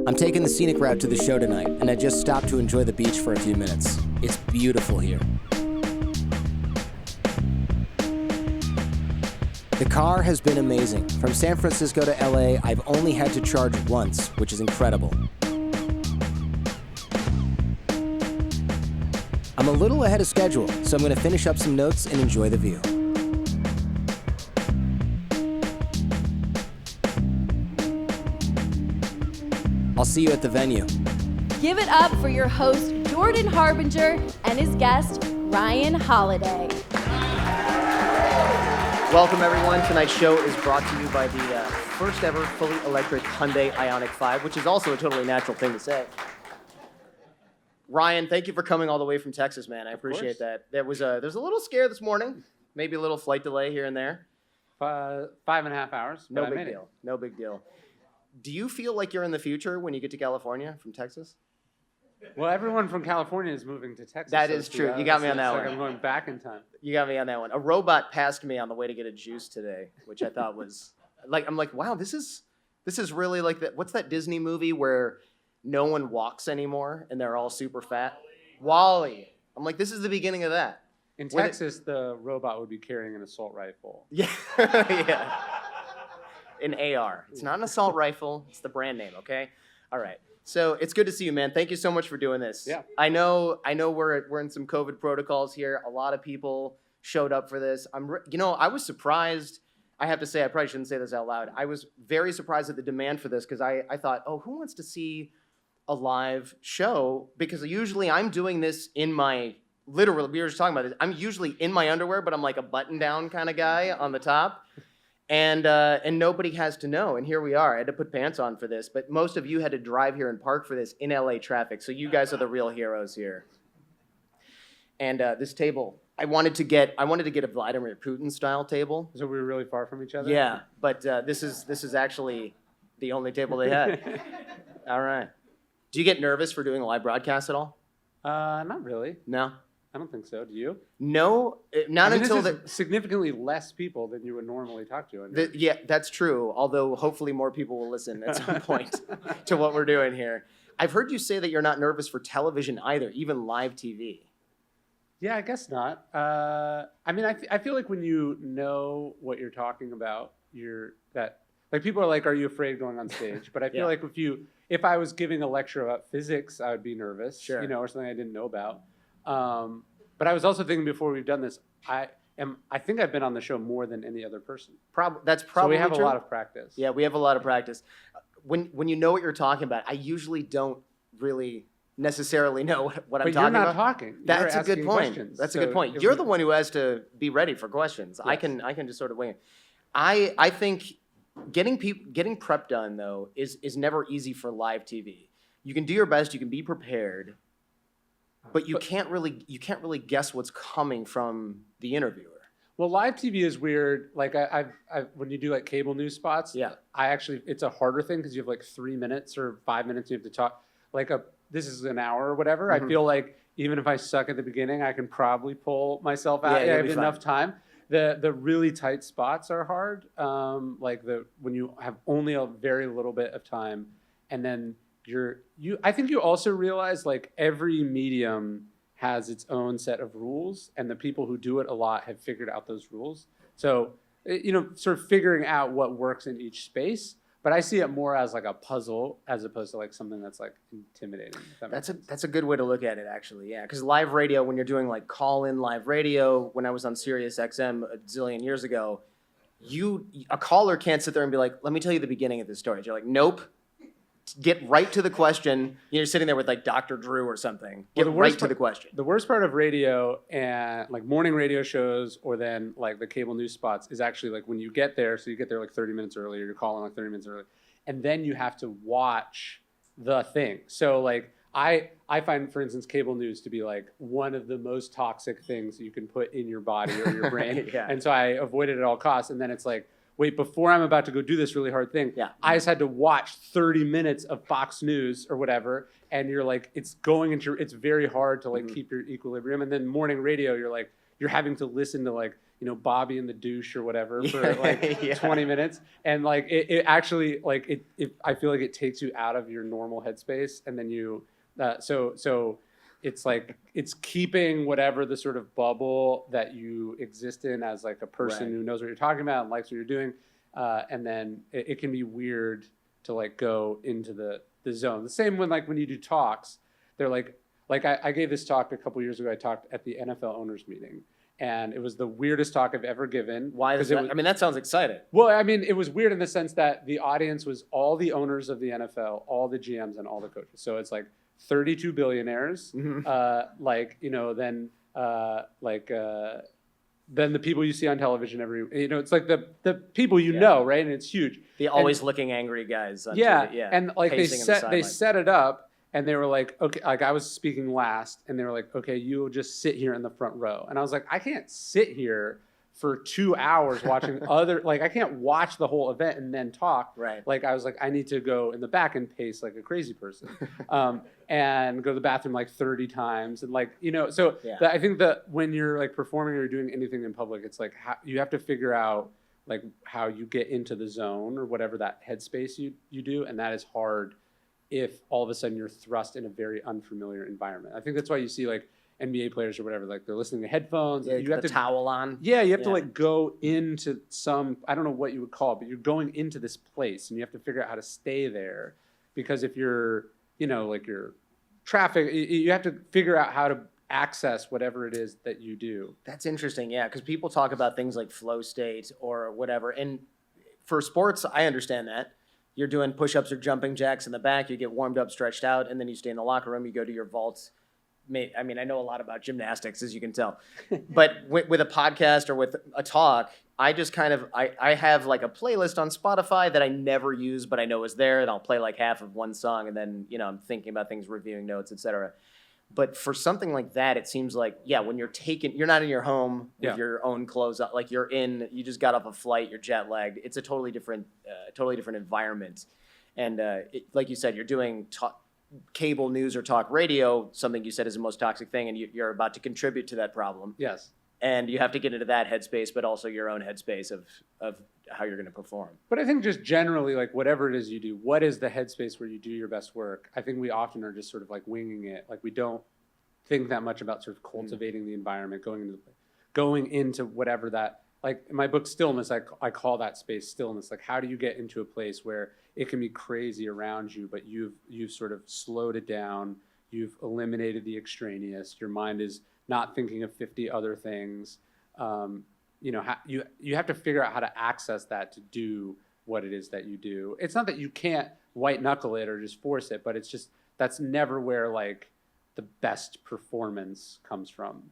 I'm taking the scenic route to the show tonight, and I just stopped to enjoy the beach for a few minutes. It's beautiful here. The car has been amazing. From San Francisco to LA, I've only had to charge once, which is incredible. I'm a little ahead of schedule, so I'm going to finish up some notes and enjoy the view. I'll see you at the venue. Give it up for your host, Jordan Harbinger, and his guest, Ryan Holiday. Welcome, everyone. Tonight's show is brought to you by the first ever fully electric Hyundai Ioniq 5, which is also a totally natural thing to say. Ryan, thank you for coming all the way from Texas, man. I appreciate that. There's a little scare this morning, maybe a little flight delay here and there. 5.5 hours. No big deal. No big deal. Do you feel like you're in the future when you get to California from Texas? Well, everyone from California is moving to Texas. That is true. You got me on that one. I'm going back in time. You got me on that one. A robot passed me on the way to get a juice today, which I thought was I'm like, wow, this is really like that. What's that Disney movie where no one walks anymore and they're all super fat? WALL-E. I'm like, this is the beginning of that. In Texas, the robot would be carrying an assault rifle. Yeah, yeah. An AR. It's not an assault rifle. It's the brand name. Okay. All right. So it's good to see you, man. Thank you so much for doing this. Yeah. I know we're in some COVID protocols here. A lot of people showed up for this. I was surprised. I have to say, I probably shouldn't say this out loud. I was very surprised at the demand for this because I thought, oh, who wants to see a live show? Because usually I'm doing this literally, we were just talking about this. I'm usually in my underwear, but I'm like a button down kind of guy on the top. And nobody has to know. And here we are. I had to put pants on for this, but most of you had to drive here and park for this in LA traffic. So you guys are the real heroes here. And this table, I wanted to get a Vladimir Putin style table. So we were really far from each other? Yeah, but this is actually the only table they had. All right. Do you get nervous for doing a live broadcast at all? Not really. No? I don't think so. Do you? No, not until significantly less people than you would normally talk to. Yeah, that's true. Although hopefully more people will listen at some point to what we're doing here. I've heard you say that you're not nervous for television either, even live TV. Yeah, I guess not. I feel like when you know what you're talking about, people are like, "Are you afraid going on stage?" But I feel like if I was giving a lecture about physics, I would be nervous, sure. Or something I didn't know about. But I was also thinking before we've done this, I think I've been on the show more than any other person. That's probably so we have true. A lot of practice. Yeah, we have a lot of practice. When you know what you're talking about, I usually don't really necessarily know what I'm talking about. But you're not talking. That's a good point. Questions. That's a good point. You're the one who has to be ready for questions. Yes. I can just sort of wing it. I think getting prep done though is never easy for live TV. You can do your best. You can be prepared. But you can't really guess what's coming from the interviewer. Well, live TV is weird. Like when you do like cable news spots, yeah. It's a harder thing because you have like 3 minutes or 5 minutes you have to talk. This is an hour or whatever. Mm-hmm. I feel like even if I suck at the beginning, I can probably pull myself out. Yeah, I have enough time. The really tight spots are hard. When you have only a very little bit of time, and then I think you also realize like every medium has its own set of rules, and the people who do it a lot have figured out those rules. So, sort of figuring out what works in each space. But I see it more as like a puzzle as opposed to like something that's like intimidating. That's a good way to look at it, actually. Yeah, because live radio, when you're doing like call-in live radio, when I was on Sirius XM a zillion years ago, a caller can't sit there and be like, "Let me tell you the beginning of this story." You're like, "Nope." Get right to the question. You're sitting there with like Dr. Drew or something. Get right to the question. The worst part of radio and like morning radio shows or then like the cable news spots is actually like when you get there. So you get there like 30 minutes earlier. You're calling like 30 minutes early. And then you have to watch the thing. So like I find, for instance, cable news to be like one of the most toxic things you can put in your body or your brain. Yeah. And so I avoid it at all costs. And then it's like, wait, before I'm about to go do this really hard thing, I just had to watch 30 minutes of Fox News or whatever, and you're like, it's very hard to like keep your equilibrium. And then morning radio, you're having to listen to like, Bobby in the douche or whatever for like 20 minutes. And like, it actually, like, I feel like it takes you out of your normal headspace. And then so it's like, it's keeping whatever the sort of bubble that you exist in as like a person who knows what you're talking about and likes what you're doing. And then it can be weird to like go into the zone. The same when you do talks, they're like I gave this talk a couple years ago. I talked at the NFL owners meeting, and it was the weirdest talk I've ever given. Why is that? That sounds exciting. Well, I mean, it was weird in the sense that the audience was all the owners of the NFL, all the GMs, and all the coaches. So it's like 32 billionaires, then the people you see on television it's like the people know, right? And it's huge. The always looking angry guys. On TV. Yeah. And like they set it up, and they were like, okay, like I was speaking last, and they were like, okay, you'll just sit here in the front row. And I was like, I can't sit here for 2 hours watching I can't watch the whole event and then talk. Right. Like I was like, I need to go in the back and pace like a crazy person, and go to the bathroom like 30 times. And like, I think that when you're like performing or doing anything in public, it's like you have to figure out like how you get into the zone or whatever that headspace you do. And that is hard if all of a sudden you're thrust in a very unfamiliar environment. I think that's why you see like NBA players or whatever, like they're listening to headphones. Yeah, you have the towel on. Yeah, you have to like go into I don't know what you would call it, but you're going into this place and you have to figure out how to stay there. Because if you're, like you're traffic, you have to figure out how to access whatever it is that you do. That's interesting, yeah, because people talk about things like flow state or whatever. And for sports, I understand that. You're doing push-ups or jumping jacks in the back, you get warmed up, stretched out, and then you stay in the locker room, you go to your vaults. I mean, I know a lot about gymnastics, as you can tell. But with a podcast or with a talk, I just kind of, I have like a playlist on Spotify that I never use, but I know is there, and I'll play like half of one song, and then, I'm thinking about things, reviewing notes, etc. But for something like that, it seems like, when you're not in your home with your own clothes on, like you just got off a flight, you're jet lagged. It's a totally different environment. And like you said, you're doing cable news or talk radio, something you said is the most toxic thing, and you're about to contribute to that problem. Yes. And you have to get into that headspace, but also your own headspace of how you're going to perform. But I think just generally, like whatever it is you do, what is the headspace where you do your best work? I think we often are just sort of like winging it. Like we don't think that much about sort of cultivating the environment, going into whatever that, like in my book Stillness, I call that space stillness. Like how do you get into a place where it can be crazy around you, but you've sort of slowed it down, you've eliminated the extraneous, your mind is not thinking of 50 other things. You have to figure out how to access that to do what it is that you do. It's not that you can't white knuckle it or just force it, but it's just that's never where like the best performance comes from.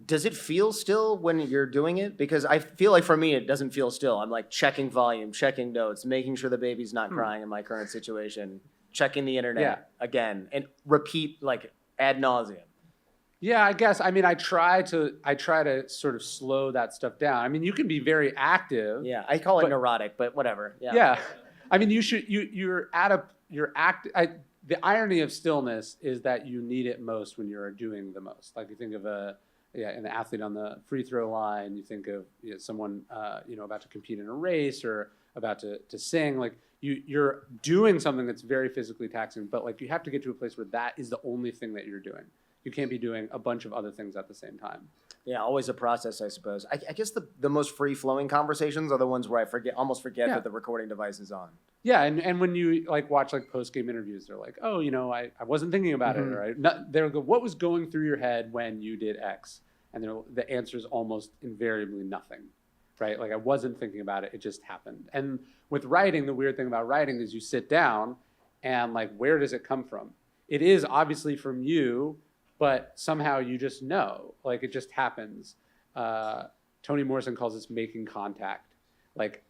Does it feel still when you're doing it? Because I feel like for me, it doesn't feel still. I'm like checking volume, checking notes, making sure the baby's not crying in my current situation, checking the internet again, and repeat like ad nauseum. Yeah, I guess. I mean, I try to sort of slow that stuff down. I mean, you can be very active. Yeah, I call it neurotic, but whatever. Yeah. I mean, the irony of stillness is that you need it most when you're doing the most. Like you think of an athlete on the free throw line, you think of someone about to compete in a race or about to sing. Like you're doing something that's very physically taxing, but like you have to get to a place where that is the only thing that you're doing. You can't be doing a bunch of other things at the same time. Yeah, always a process, I suppose. I guess the most free-flowing conversations are the ones where I almost forget that the recording device is on. Yeah, and when you like watch like post-game interviews, they're like, oh, I wasn't thinking about it. Or they'll go, what was going through your head when you did X? And the answer is almost invariably nothing, right? Like I wasn't thinking about it, it just happened. And with writing, the weird thing about writing is you sit down and like, where does it come from? It is obviously from you, but somehow you just know, like it just happens. Toni Morrison calls this making contact. Like,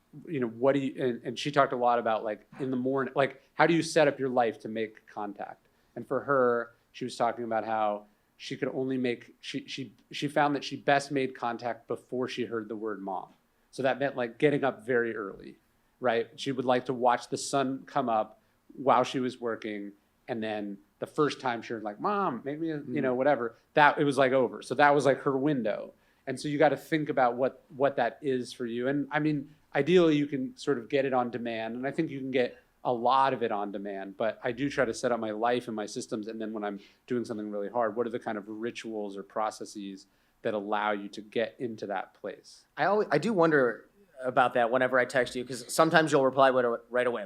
what do you, and she talked a lot about like in the morning, like how do you set up your life to make contact? And for her, she was talking about how she could only she found that she best made contact before she heard the word mom. So that meant like getting up very early, right? She would like to watch the sun come up while she was working, and then the first time she heard like, mom, make me, whatever, that it was like over. So that was like her window. And so you got to think about what that is for you. And I mean, ideally you can sort of get it on demand, and I think you can get a lot of it on demand, but I do try to set up my life and my systems. And then when I'm doing something really hard, what are the kind of rituals or processes that allow you to get into that place? I do wonder about that whenever I text you, because sometimes you'll reply right away,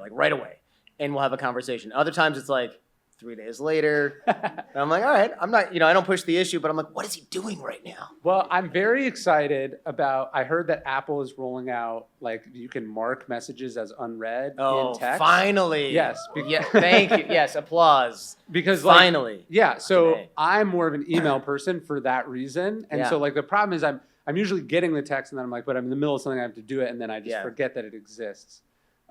and we'll have a conversation. Other times it's like 3 days later, and I'm like, all right, I'm not, I don't push the issue, but I'm like, what is he doing right now? Well, I'm very excited about, I heard that Apple is rolling out, like, you can mark messages as unread in text. Finally. Yes. Yeah, thank you. Yes, applause. Because finally. Yeah, so today. I'm more of an email person for that reason. And so like the problem is I'm usually getting the text and then I'm like, but I'm in the middle of something, I have to do it, and then I just forget that it exists.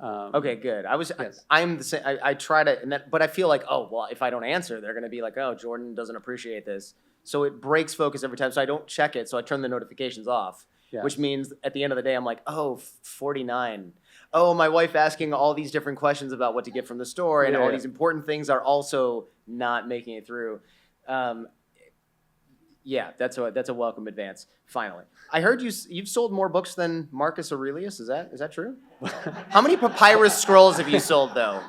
Okay, good. Yes. I'm the same. I try to, but I feel like, oh, well, if I don't answer, they're going to be like, oh, Jordan doesn't appreciate this. So it breaks focus every time. So I don't check it. So I turn the notifications off, which means at the end of the day, I'm like, oh, 49. Oh, my wife asking all these different questions about what to get from the store, and all these important things are also not making it through. Yeah, that's a welcome advance. Finally, I heard you've sold more books than Marcus Aurelius. Is that true? How many papyrus scrolls have you sold though?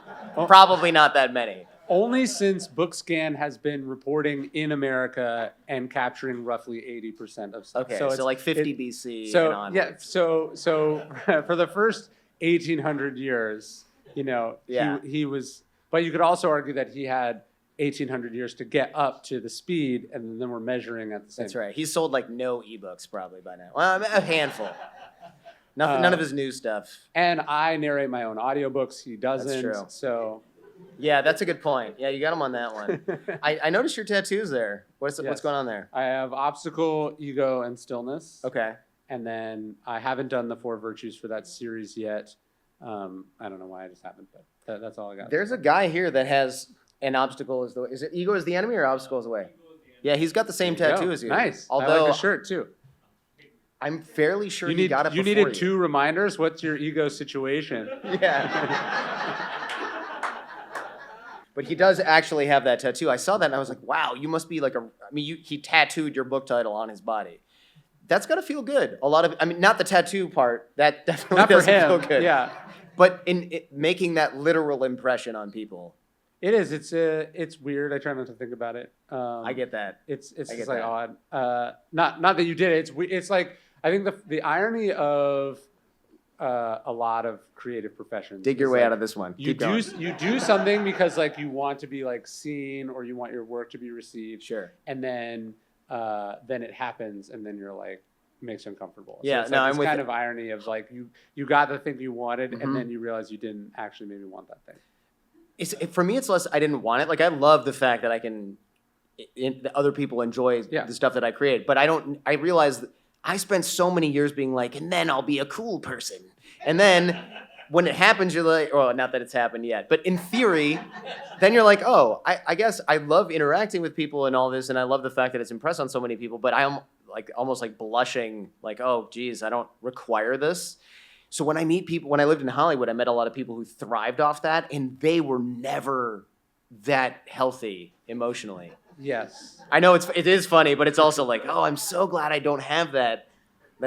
Probably not that many. Only since BookScan has been reporting in America and capturing roughly 80% of stuff. Okay, so like 50 BC so, and onwards. Yeah, so for the first 1,800 years, he was. But you could also argue that he had 1,800 years to get up to the speed, and then we're measuring at the same. That's right. He's sold like no ebooks probably by now. Well, a handful. Nothing, none of his new stuff. And I narrate my own audiobooks. He doesn't. That's true. So. Yeah, that's a good point. Yeah, you got him on that one. I noticed your tattoos there. What's going on there? I have obstacle, ego, and stillness. Okay. And then I haven't done the 4 virtues for that series yet. I don't know why I just haven't, but that's all I got. There's a guy here that has an obstacle is it ego is the enemy or obstacle is the way? Yeah, he's got the same tattoo as you. Nice. Although I like the shirt too. I'm fairly sure you got it before you needed 2 reminders. What's your ego situation? Yeah. But he does actually have that tattoo. I saw that and I was like, wow, you must be like he tattooed your book title on his body. That's got to feel good. Not the tattoo part. That definitely doesn't feel good. Yeah. But in making that literal impression on people. It is. It's weird. I try not to think about it. I get that. It's just like odd. Not that you did it. It's like, I think the irony of a lot of creative professions. Dig your way out of this one. You do something because like you want to be like seen, or you want your work to be received. Sure. And then it happens, and then you're like, it makes you uncomfortable. Yeah. So it's kind of irony of like you got the thing you wanted, mm-hmm. and then you realize you didn't actually maybe want that thing. For me, it's less I didn't want it. Like I love the fact that I can, other people enjoy the stuff that I create, but I realize that I spent so many years being like, and then I'll be a cool person. And then when it happens, you're like, well, not that it's happened yet, but in theory, then you're like, oh, I guess I love interacting with people and all this, and I love the fact that it's impressed on so many people, but I'm like almost like blushing, like, oh, geez, I don't require this. So when I meet people, when I lived in Hollywood, I met a lot of people who thrived off that, and they were never that healthy emotionally. Yes. I know it is funny, but it's also like, oh, I'm so glad I don't have that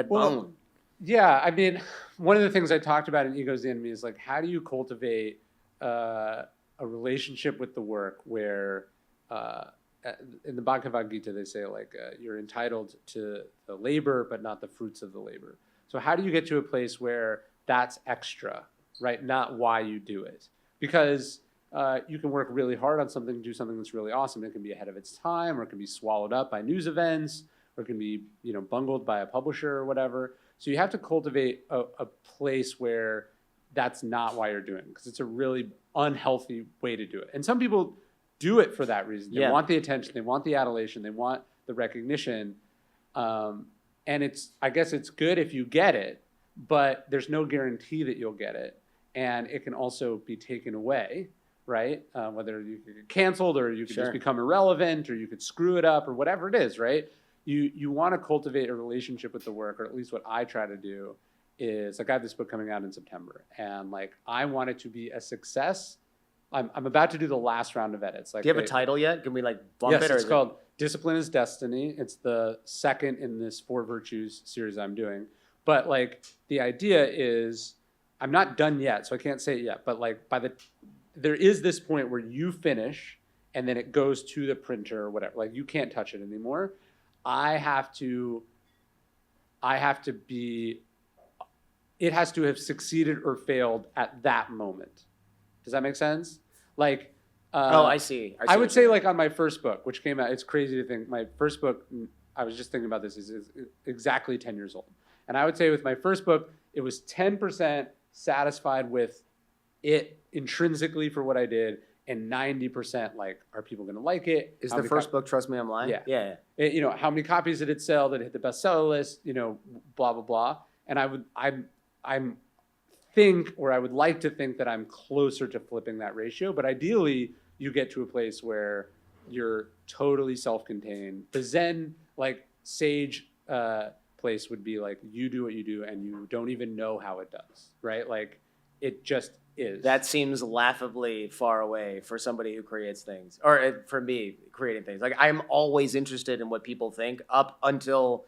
bone. Yeah, I mean, one of the things I talked about in Ego's the Enemy is like, how do you cultivate a relationship with the work where, in the Bhagavad Gita, they say like, you're entitled to the labor, but not the fruits of the labor. So how do you get to a place where that's extra, right? Not why you do it. Because you can work really hard on something, do something that's really awesome. It can be ahead of its time, or it can be swallowed up by news events, or it can be bungled by a publisher or whatever. So you have to cultivate a place where that's not why you're doing it, because it's a really unhealthy way to do it. And some people do it for that reason. They want the attention, they want the adulation, they want the recognition. And I guess it's good if you get it, but there's no guarantee that you'll get it. And it can also be taken away, right? Whether you could get canceled, or you could just become irrelevant, or you could screw it up, or whatever it is, right? You want to cultivate a relationship with the work, or at least what I try to do is, like, I have this book coming out in September, and like I want it to be a success I'm about to do the last round of edits. Like, do you have a title yet? Can we like bump yes, it? Or it's called Discipline is Destiny. It's the second in this 4 Virtues series I'm doing. But like the idea is, I'm not done yet, so I can't say it yet. But like there is this point where you finish, and then it goes to the printer or whatever. Like you can't touch it anymore. It has to have succeeded or failed at that moment. Does that make sense? Like, I see. I would say like on my first book, which came out, it's crazy to think my first book, I was just thinking about this, is exactly 10 years old. And I would say with my first book, it was 10% satisfied with it intrinsically for what I did, and 90% like, are people going to like it? Is the first book Trust Me I'm Lying? Yeah. You know, how many copies did it sell? Did it hit the bestseller list? You know, blah, blah, blah. And I would like to think that I'm closer to flipping that ratio, but ideally you get to a place where you're totally self-contained. The Zen, like sage place would be like, you do what you do and you don't even know how it does, right? Like it just is. That seems laughably far away for somebody who creates things, or for me creating things. Like I'm always interested in what people think up until,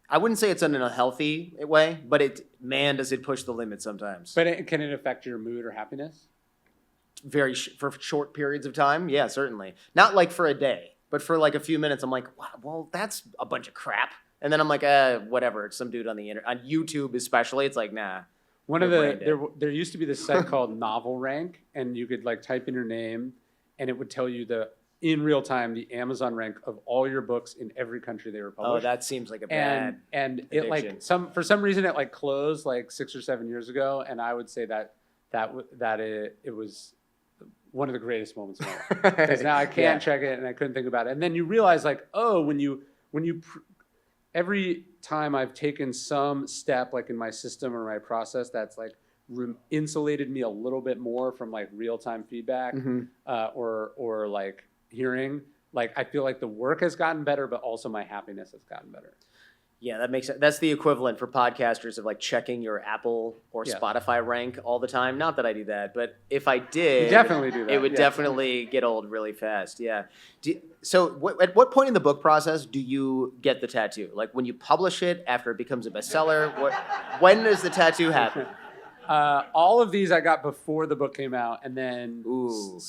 I wouldn't say it's in a healthy way, but does it push the limit sometimes. But can it affect your mood or happiness? For short periods of time, yeah, certainly. Not like for a day, but for like a few minutes, I'm like, wow, well, that's a bunch of crap. And then I'm like, whatever. It's some dude on the internet, on YouTube especially. It's like, nah. There used to be this site called Novel Rank, and you could like type in your name, and it would tell you in real time the Amazon rank of all your books in every country they were published. Oh, that seems like a bad and addiction. It like for some reason it like closed like 6 or 7 years ago, and I would say that it was one of the greatest moments of my life, because now I can't check it and I couldn't think about it. And then you realize like, oh, every time I've taken some step like in my system or my process that's like insulated me a little bit more from like real-time feedback, or like hearing, like I feel like the work has gotten better, but also my happiness has gotten better. Yeah, that makes sense. That's the equivalent for podcasters of like checking your Apple or Spotify rank all the time. Not that I do that, but if I did, you definitely do that. It would definitely get old really fast. Yeah. So at what point in the book process do you get the tattoo? Like when you publish it, after it becomes a bestseller? When does the tattoo happen? All of these I got before the book came out, and then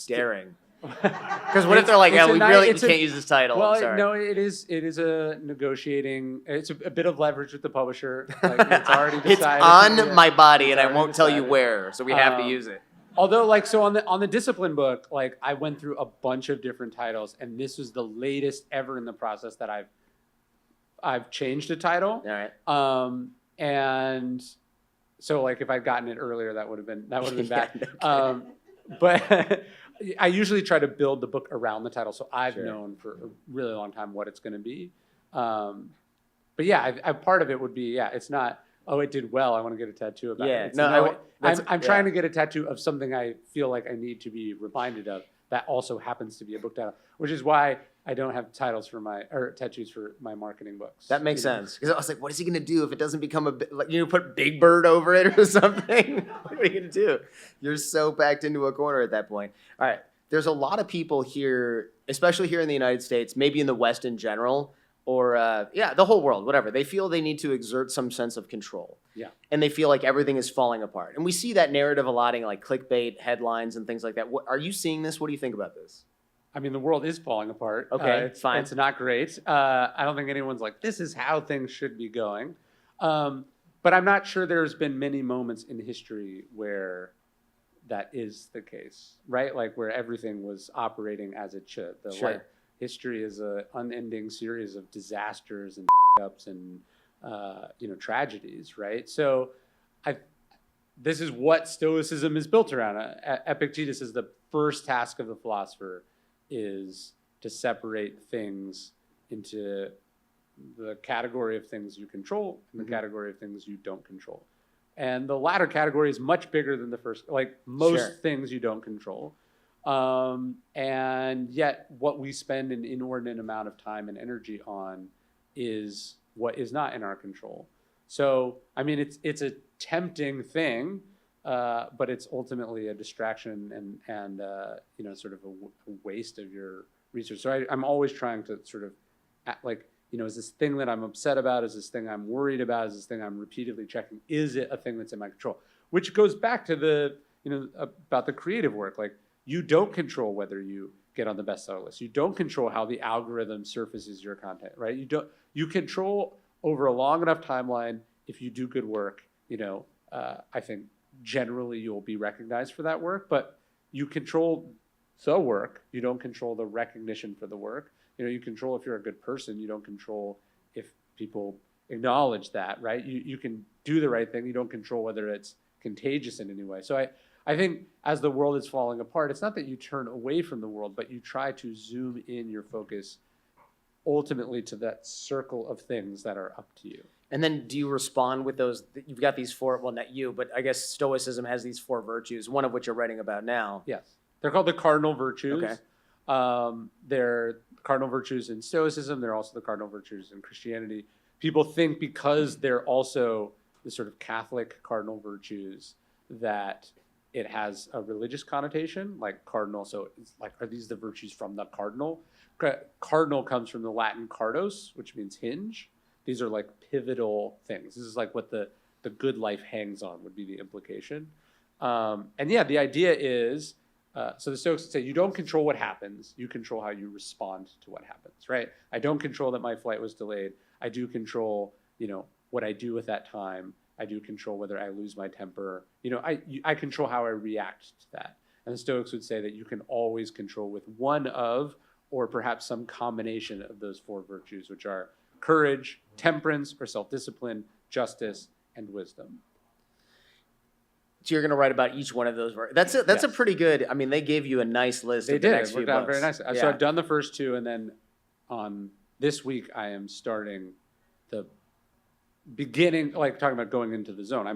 daring. Because what if they're like, we can't use this title? Well, sorry. No, it is a negotiating. It's a bit of leverage with the publisher. Like it's already decided. It's on my body, and I won't tell you where, so we have to use it. Although, like, so on the discipline book, like I went through a bunch of different titles, and this was the latest ever in the process that I've changed a title. All right. And so like if I'd gotten it earlier, that would have been bad. But I usually try to build the book around the title, so I've known for a really long time what it's going to be. But yeah, I part of it would be, it's not, oh, it did well, I want to get a tattoo about it. I'm trying to get a tattoo of something I feel like I need to be reminded of that also happens to be a book title, which is why I don't have tattoos for my marketing books. That makes sense. Because I was like, what is he going to do if it doesn't become put Big Bird over it or something? What are you going to do? You're so backed into a corner at that point. All right. There's a lot of people here, especially here in the United States, maybe in the West in general, or the whole world, whatever. They feel they need to exert some sense of control. Yeah. And they feel like everything is falling apart. And we see that narrative a lot in like clickbait headlines and things like that. Are you seeing this? What do you think about this? I mean, the world is falling apart. Okay, it's fine. It's not great. I don't think anyone's like, this is how things should be going. But I'm not sure there's been many moments in history where that is the case, right? Like where everything was operating as it should. Like, history is an unending series of disasters and ups and tragedies, right? So this is what Stoicism is built around. Epictetus is the first task of the philosopher is to separate things into the category of things you control and the category of things you don't control. And the latter category is much bigger than the first, like most things you don't control. And yet what we spend an inordinate amount of time and energy on is what is not in our control. So, I mean, it's a tempting thing but it's ultimately a distraction and sort of a waste of your research. So I'm always trying to sort of is this thing that I'm upset about? Is this thing I'm worried about? Is this thing I'm repeatedly checking? Is it a thing that's in my control? Which goes back to about the creative work. Like, you don't control whether you get on the bestseller list. You don't control how the algorithm surfaces your content, right? You control over a long enough timeline. If you do good work, I think generally you'll be recognized for that work, but you control the work. You don't control the recognition for the work. You control if you're a good person. You don't control if people acknowledge that, right? You can do the right thing. You don't control whether it's contagious in any way. So I think as the world is falling apart, it's not that you turn away from the world, but you try to zoom in your focus ultimately to that circle of things that are up to you. And then do you respond with those? You've got these four, well, not you, but I guess Stoicism has these four virtues, one of which you're writing about now. Yes. They're called the cardinal virtues. Okay. They're cardinal virtues in Stoicism. They're also the cardinal virtues in Christianity. People think because they're also the sort of Catholic cardinal virtues that it has a religious connotation, like cardinal. So it's like, are these the virtues from the cardinal? Cardinal comes from the Latin cardos, which means hinge. These are like pivotal things. This is like what the good life hangs on, would be the implication. The idea is, so the Stoics would say, you don't control what happens, you control how you respond to what happens, right? I don't control that my flight was delayed. I do control, what I do with that time. I do control whether I lose my temper. I control how I react to that. And the Stoics would say that you can always control with one of, or perhaps some combination of those four virtues, which are courage, temperance or self-discipline, justice, and wisdom. So you're going to write about each one of those. That's a pretty good. I mean, they gave you a nice list. They of the did. Next It few worked out books. very nicely. Yeah. So I've done the first two, and then on this week I am starting the beginning, like talking about going into the zone.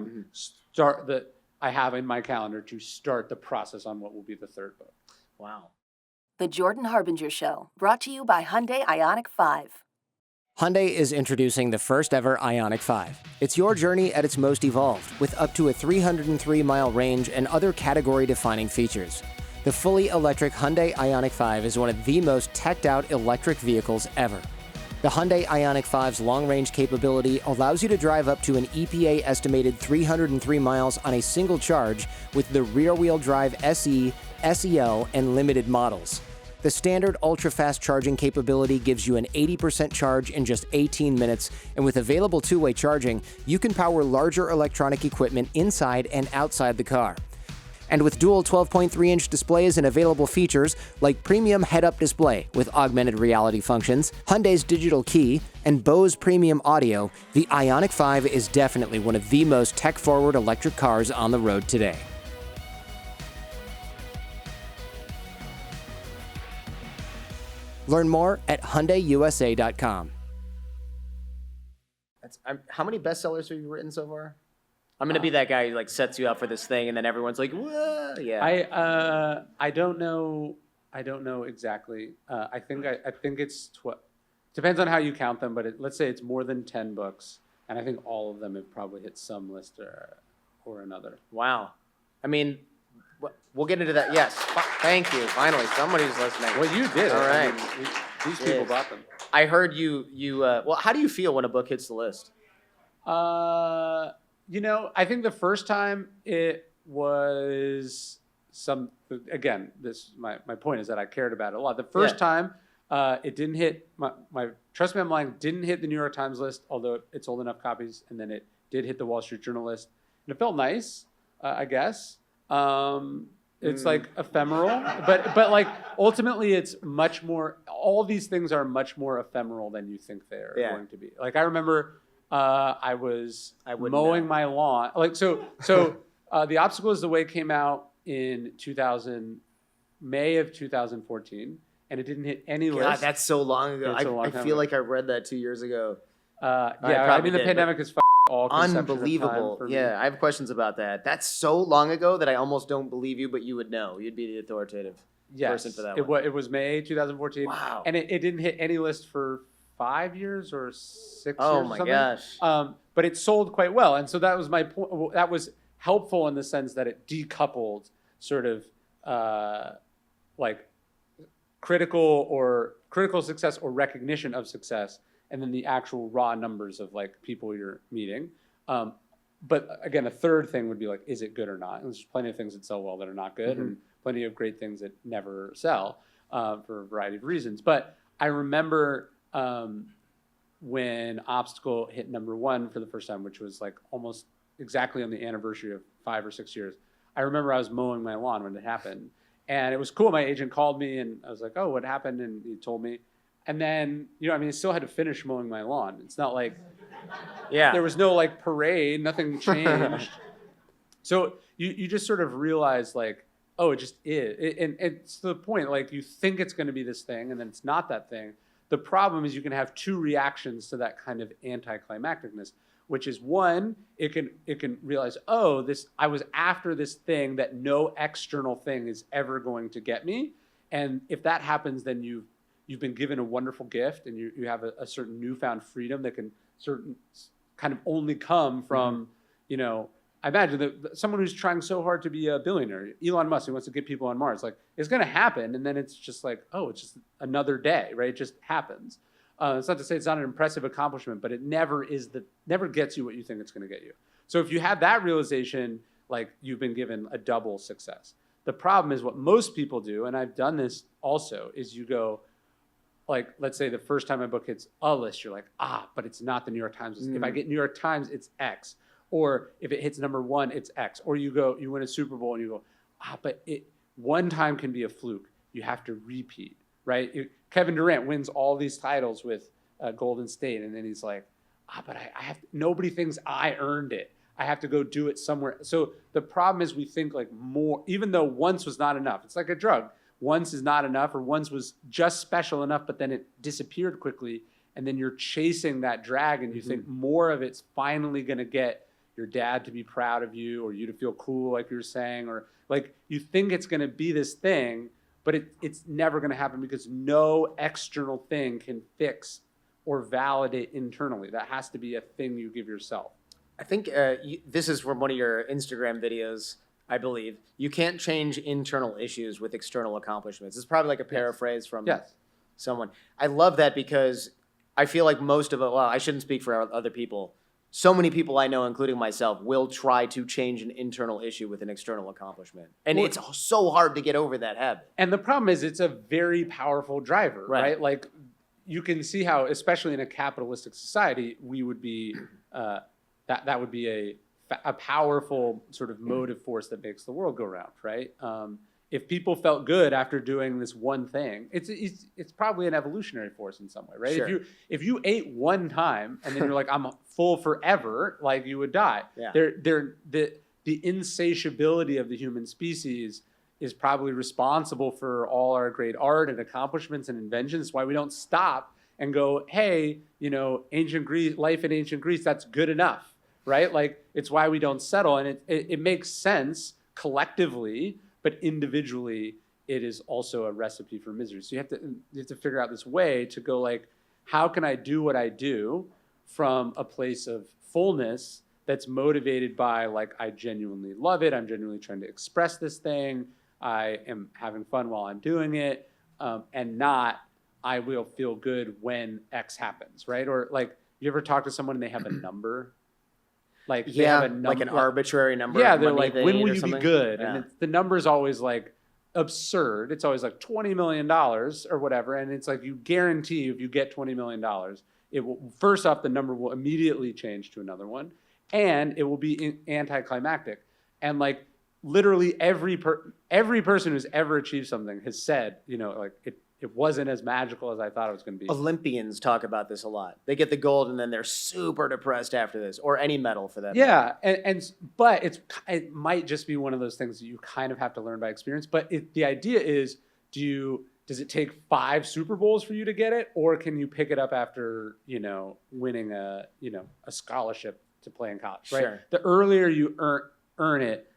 I have in my calendar to start the process on what will be the third book. Wow. The Jordan Harbinger Show, brought to you by Hyundai Ioniq 5. Hyundai is introducing the first ever Ioniq 5. It's your journey at its most evolved, with up to a 303-mile range and other category-defining features. The fully electric Hyundai Ioniq 5 is one of the most teched-out electric vehicles ever. The Hyundai Ioniq 5's long-range capability allows you to drive up to an EPA-estimated 303 miles on a single charge with the rear-wheel drive SE, SEL, and Limited models. The standard ultra-fast charging capability gives you an 80% charge in just 18 minutes, and with available two-way charging, you can power larger electronic equipment inside and outside the car. And with dual 12.3-inch displays and available features like premium head-up display with augmented reality functions, Hyundai's digital key, and Bose premium audio, the Ioniq 5 is definitely one of the most tech-forward electric cars on the road today. Learn more at HyundaiUSA.com. How many bestsellers have you written so far? I'm gonna be that guy who like sets you up for this thing, and then everyone's like, "Whoa, yeah." I don't know exactly. I think it's depends on how you count them, but let's say it's more than 10 books, and I think all of them have probably hit some list or another. Wow. I mean, we'll get into that. Yes. Thank you. Finally, somebody's listening. Well, you did. All right. I mean, these people bought them. I heard you. Well, how do you feel when a book hits the list? I think the first time it was again, my point is that I cared about it a lot. The first time it didn't hit, my Trust Me I'm Lying didn't hit the New York Times list, although it sold enough copies, and then it did hit the Wall Street Journal list. And it felt nice, I guess. It's like ephemeral, but like ultimately it's much more, all these things are much more ephemeral than you think they're going to be. Like I remember I was mowing my lawn. Like so The Obstacle Is the Way came out in May of 2014, and it didn't hit any list. God, that's so long ago. I feel like I read that 2 years ago. I mean the pandemic is all unbelievable. Yeah, I have questions about that. That's so long ago that I almost don't believe you, but you would know. You'd be the authoritative person for that one. It was May 2014. Wow. And it didn't hit any list for 5 years or 6 years. Oh my gosh. But it sold quite well, and so that was my point. That was helpful in the sense that it decoupled sort of like critical success or recognition of success, and then the actual raw numbers of like people you're meeting. But again, a third thing would be like, is it good or not? And there's plenty of things that sell well that are not good, and plenty of great things that never sell for a variety of reasons. But I remember when Obstacle hit #1 for the first time, which was like almost exactly on the anniversary of 5 or 6 years. I remember I was mowing my lawn when it happened, and it was cool. My agent called me, and I was like, "Oh, what happened?" And he told me. And then, I still had to finish mowing my lawn. It's not like there was no like parade, nothing changed. So you just sort of realize like, oh, it just is. And it's the point, like you think it's going to be this thing, and then it's not that thing. The problem is you can have two reactions to that kind of anticlimacticness, which is one, it can realize, oh, I was after this thing that no external thing is ever going to get me. And if that happens, then you've been given a wonderful gift, and you have a certain newfound freedom that can kind of only come from, I imagine that someone who's trying so hard to be a billionaire, Elon Musk, who wants to get people on Mars, like it's going to happen. And then it's just like, oh, it's just another day, right? It just happens. It's not to say it's not an impressive accomplishment, but it never gets you what you think it's going to get you. So if you have that realization, like you've been given a double success. The problem is what most people do, and I've done this also, is you go, like, let's say the first time my book hits a list, you're like, but it's not the New York Times list. If I get New York Times, it's X. Or if it hits #1, it's X. Or you win a Super Bowl and you go, but one time can be a fluke. You have to repeat, right? Kevin Durant wins all these titles with Golden State, and then he's like, but I have nobody thinks I earned it. I have to go do it somewhere. So the problem is we think like more, even though once was not enough. It's like a drug. Once is not enough, or once was just special enough, but then it disappeared quickly. And then you're chasing that drag, and you think more of it's finally going to get your dad to be proud of you, or you to feel cool, like you were saying, or like you think it's going to be this thing, but it's never going to happen because no external thing can fix or validate internally. That has to be a thing you give yourself. I think this is from one of your Instagram videos, I believe. You can't change internal issues with external accomplishments. It's probably like a paraphrase from someone. I love that because I feel like most of it, well, I shouldn't speak for other people. So many people I know, including myself, will try to change an internal issue with an external accomplishment. And it's so hard to get over that habit. And the problem is it's a very powerful driver, right? Like you can see how, especially in a capitalistic society, we would be, that would be a powerful sort of motive force that makes the world go round, right? If people felt good after doing this one thing, it's probably an evolutionary force in some way, right? Sure. If you ate one time and then you're like, I'm full forever, like you would die. Yeah. The insatiability of the human species is probably responsible for all our great art and accomplishments and inventions. That's why we don't stop and go, hey, ancient Greece, life in ancient Greece, that's good enough, right? Like it's why we don't settle, and it makes sense collectively. But individually, it is also a recipe for misery. So you have to figure out this way to go like, how can I do what I do from a place of fullness that's motivated by like, I genuinely love it. I'm genuinely trying to express this thing. I am having fun while I'm doing it, and not I will feel good when X happens, right? Or like, you ever talk to someone and they have a number? Like they have a number, like an arbitrary number. Yeah, they're like, when will you be good? Yeah. And the number's always like absurd. It's always like $20 million or whatever. And it's like, you guarantee if you get $20 million, it will, first off, the number will immediately change to another one, and it will be anticlimactic. And like literally every person who's ever achieved something has said, like it wasn't as magical as I thought it was going to be. Olympians talk about this a lot. They get the gold and then they're super depressed after this, or any medal for that. Yeah, but it might just be one of those things that you kind of have to learn by experience. But the idea is, does it take 5 Super Bowls for you to get it, or can you pick it up after winning a scholarship to play in college? Right. Sure. The earlier you earn it,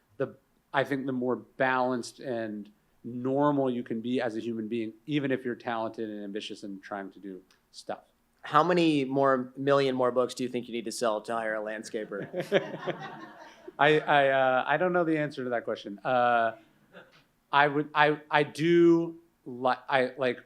I think the more balanced and normal you can be as a human being, even if you're talented and ambitious and trying to do stuff. How many million more books do you think you need to sell to hire a landscaper? I don't know the answer to that question. I do like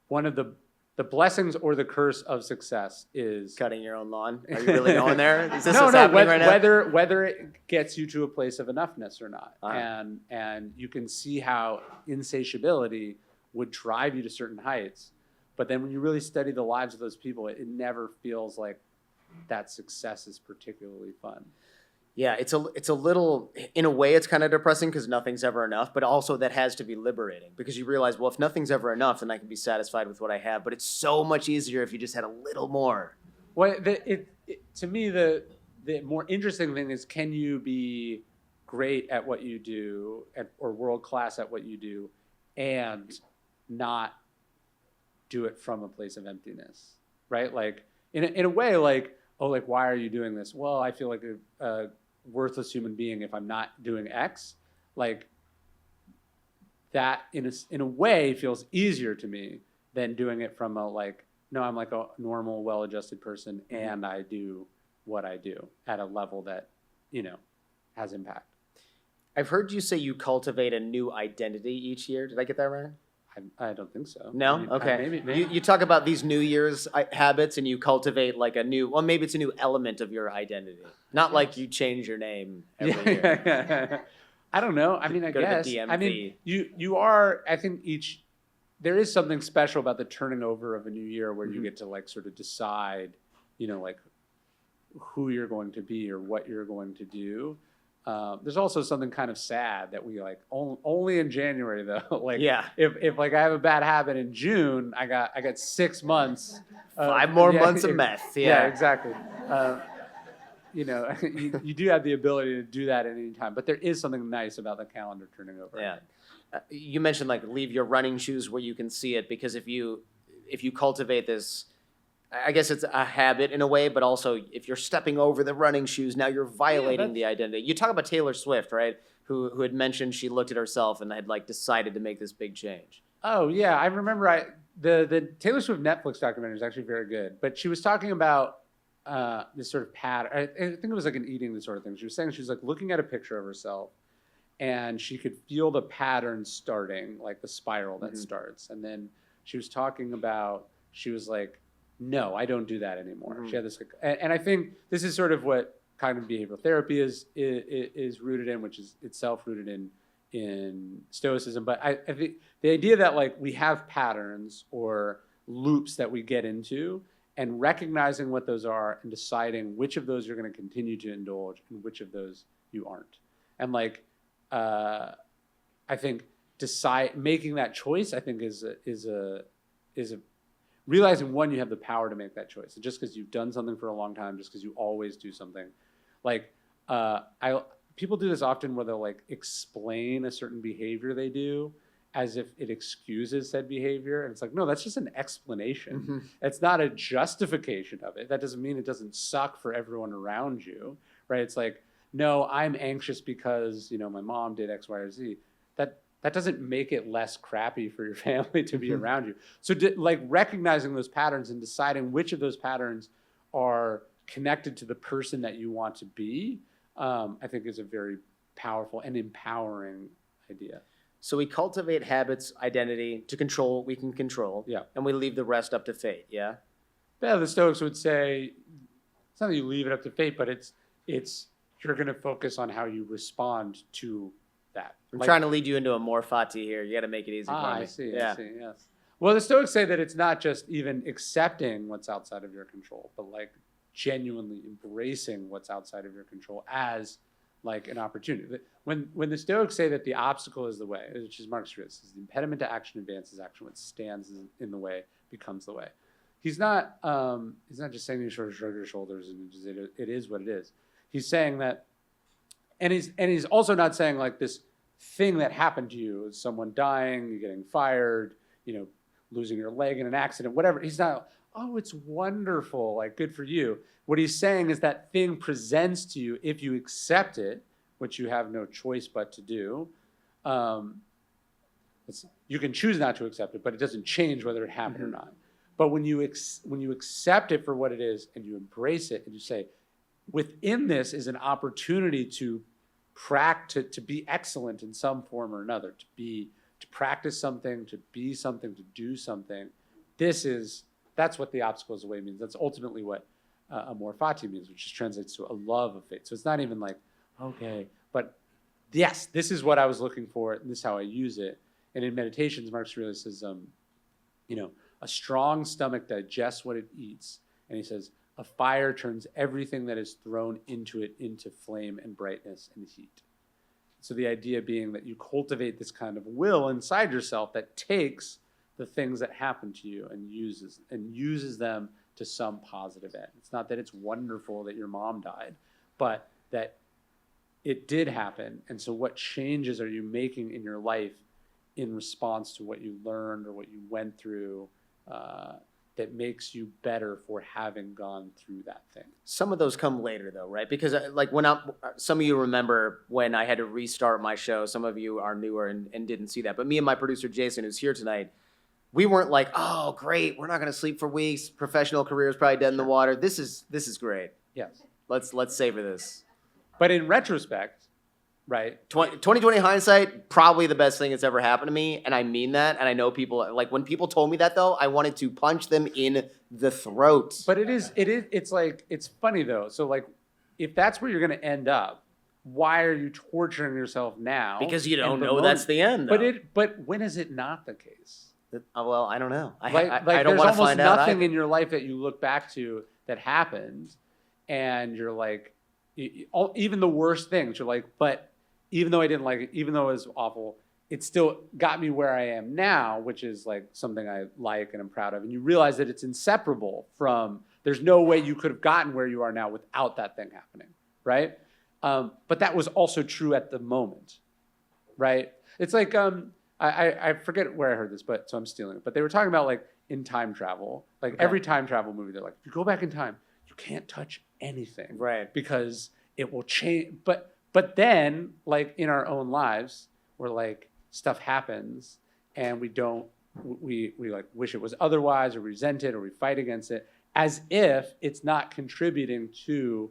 one of the blessings or the curse of success is Cutting your own lawn. Are you really going there? Is this no, what's no. happening right now? Whether it gets you to a place of enoughness or not, Uh-huh. and you can see how insatiability would drive you to certain heights, but then when you really study the lives of those people, it never feels like that success is particularly fun. Yeah, it's a little, in a way, it's kind of depressing because nothing's ever enough, but also that has to be liberating because you realize, well, if nothing's ever enough, then I can be satisfied with what I have. But it's so much easier if you just had a little more. Well, to me, the more interesting thing is, can you be great at what you do or world class at what you do and not do it from a place of emptiness, right? Like in a way, like, oh, like, why are you doing this? Well, I feel like a worthless human being if I'm not doing X. Like that in a way feels easier to me than doing it from a like, no, I'm like a normal, well-adjusted person and I do what I do at a level that, has impact. I've heard you say you cultivate a new identity each year. Did I get that right? I don't think so. No? Okay. Maybe. You talk about these New Year's habits and you cultivate like maybe it's a new element of your identity. Not like you change your name every year. Yeah. I don't know. I mean, I Go to the guess. DMV. I mean, you are, I think there is something special about the turning over of a new year where you get to like sort of decide, like who you're going to be or what you're going to do. There's also something kind of sad that we like only in January though. Like, yeah. If like I have a bad habit in June, I got 6 months, 5 more months of meth. Yeah, exactly. You do have the ability to do that at any time, but there is something nice about the calendar turning over. Yeah. You mentioned like leave your running shoes where you can see it because if you cultivate this, I guess it's a habit in a way, but also if you're stepping over the running shoes, now you're violating the identity. You talk about Taylor Swift, right? Who had mentioned she looked at herself and had like decided to make this big change. Oh yeah, I remember. The Taylor Swift Netflix documentary is actually very good, but she was talking about this sort of pattern. I think it was like an eating disorder thing. She was saying she was like looking at a picture of herself, and she could feel the pattern starting, like the spiral that starts. And then she was talking about, she was like, no, I don't do that anymore. She had this, and I think this is sort of what cognitive behavioral therapy is rooted in, which is itself rooted in Stoicism. But I think the idea that like we have patterns or loops that we get into, and recognizing what those are and deciding which of those you're going to continue to indulge and which of those you aren't. And like, I think making that choice, I think is a realizing one, you have the power to make that choice. And just because you've done something for a long time, just because you always do something, like people do this often where they'll like explain a certain behavior they do as if it excuses said behavior. And it's like, no, that's just an explanation. It's not a justification of it. That doesn't mean it doesn't suck for everyone around you, right? It's like, no, I'm anxious because, my mom did X, Y, or Z. That doesn't make it less crappy for your family to be around you. So like recognizing those patterns and deciding which of those patterns are connected to the person that you want to be, I think is a very powerful and empowering idea. So we cultivate habits, identity to control what we can control. Yeah. And we leave the rest up to fate. Yeah. Yeah, the Stoics would say it's not that you leave it up to fate, but it's you're going to focus on how you respond to that. I'm trying to lead you into a more fati here. You got to make it easy for me. I see, yes. Well, the Stoics say that it's not just even accepting what's outside of your control, but like genuinely embracing what's outside of your control as like an opportunity. When the Stoics say that the obstacle is the way, which is Marcus Aurelius, the impediment to action advances action, what stands in the way becomes the way. He's not just saying you sort of shrug your shoulders and just, it is what it is. He's saying that, and he's also not saying like this thing that happened to you, someone dying, you getting fired, losing your leg in an accident, whatever. He's not, oh, it's wonderful, like good for you. What he's saying is that thing presents to you, if you accept it, which you have no choice but to do. You can choose not to accept it, but it doesn't change whether it happened or not. But when you accept it for what it is and you embrace it and you say, within this is an opportunity to practice, to be excellent in some form or another, to practice something, to be something, to do something. That's what the obstacles away means. That's ultimately what amor fati means, which just translates to a love of faith. So it's not even like, okay, but yes, this is what I was looking for, and this is how I use it. And in meditations, Marcus Aurelius says, a strong stomach digests what it eats. And he says, a fire turns everything that is thrown into it into flame and brightness and heat. So the idea being that you cultivate this kind of will inside yourself that takes the things that happen to you and uses them to some positive end. It's not that it's wonderful that your mom died, but that it did happen. And so what changes are you making in your life in response to what you learned or what you went through that makes you better for having gone through that thing? Some of those come later though, right? Because like some of you remember when I had to restart my show, some of you are newer and didn't see that. But me and my producer, Jason, who's here tonight, we weren't like, oh, great, we're not going to sleep for weeks. Professional career is probably dead in the water. This is great. Yes. Let's savor this. But in retrospect, right? 2020 hindsight, probably the best thing that's ever happened to me. And I mean that. And I know people, like when people told me that though, I wanted to punch them in the throat. But it's like, it's funny though. So like, if that's where you're going to end up, why are you torturing yourself now? Because you don't know that's the end. Though. But when is it not the case? Well, I don't know. I there's don't want to almost find out. Nothing in your life that you look back to that happened, and you're like, even the worst things, you're like, but even though I didn't like it, even though it was awful, it still got me where I am now, which is like something I like and I'm proud of. And you realize that it's inseparable from, there's no way you could have gotten where you are now without that thing happening, right? But that was also true at the moment, right? It's like, I forget where I heard this, but so I'm stealing it. But they were talking about like in time travel, like every time travel movie, they're like, if you go back in time, you can't touch anything, right? Because it will change. But then, like in our own lives, we're like stuff happens, and we like wish it was otherwise, or resent it, or we fight against it, as if it's not contributing to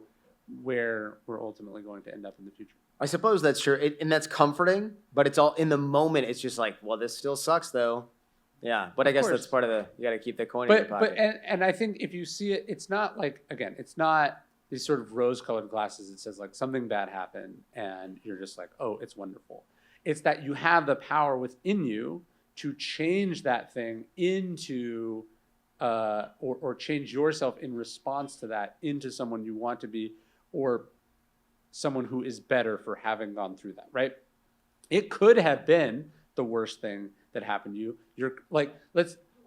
where we're ultimately going to end up in the future. I suppose that's true, and that's comforting, but it's all in the moment. It's just like, well, this still sucks, though. Yeah, but I guess that's part of you got to keep that coin in your pocket. And I think if you see it, it's not like, again, it's not these sort of rose-colored glasses. It says like something bad happened, and you're just like, oh, it's wonderful. It's that you have the power within you to change that thing into, or change yourself in response to that into someone you want to be, or someone who is better for having gone through that, right? It could have been the worst thing that happened to you. You're like,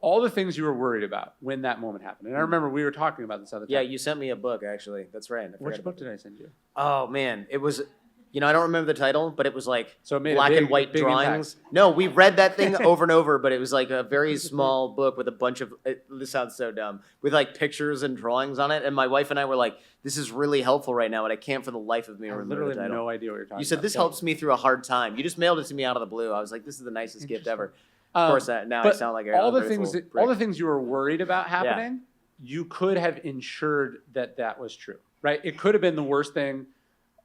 all the things you were worried about when that moment happened. And I remember we were talking about this other time. Yeah, you sent me a book, actually. That's right. Which book did I send you? Oh, man. It was, I don't remember the title, but it was like so black and white drawings. Impact. No, we read that thing over and over, but it was like a very small book with a bunch of, this sounds so dumb, with like pictures and drawings on it. And my wife and I were like, this is really helpful right now, but I can't for the life of me remember the title. I literally have no idea what you're talking about. You said, this helps me through a hard time. You just mailed it to me out of the blue. I was like, this is the nicest gift ever. Of course, now I sound like all the things you were worried about happening, you could have ensured that was true, right? It could have been the worst thing.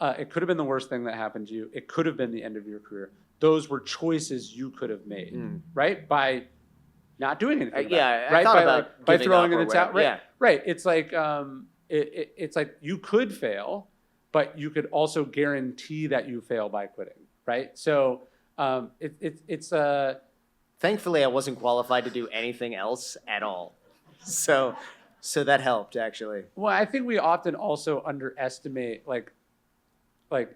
It could have been the worst thing that happened to you. It could have been the end of your career. Those were choices you could have made, right? By not doing anything. I thought about by throwing it out. Right. Yeah. Right. It's like it's like you could fail, but you could also guarantee that you fail by quitting, right? So it's Thankfully, I wasn't qualified to do anything else at all. So that helped, actually. Well, I think we often also underestimate, like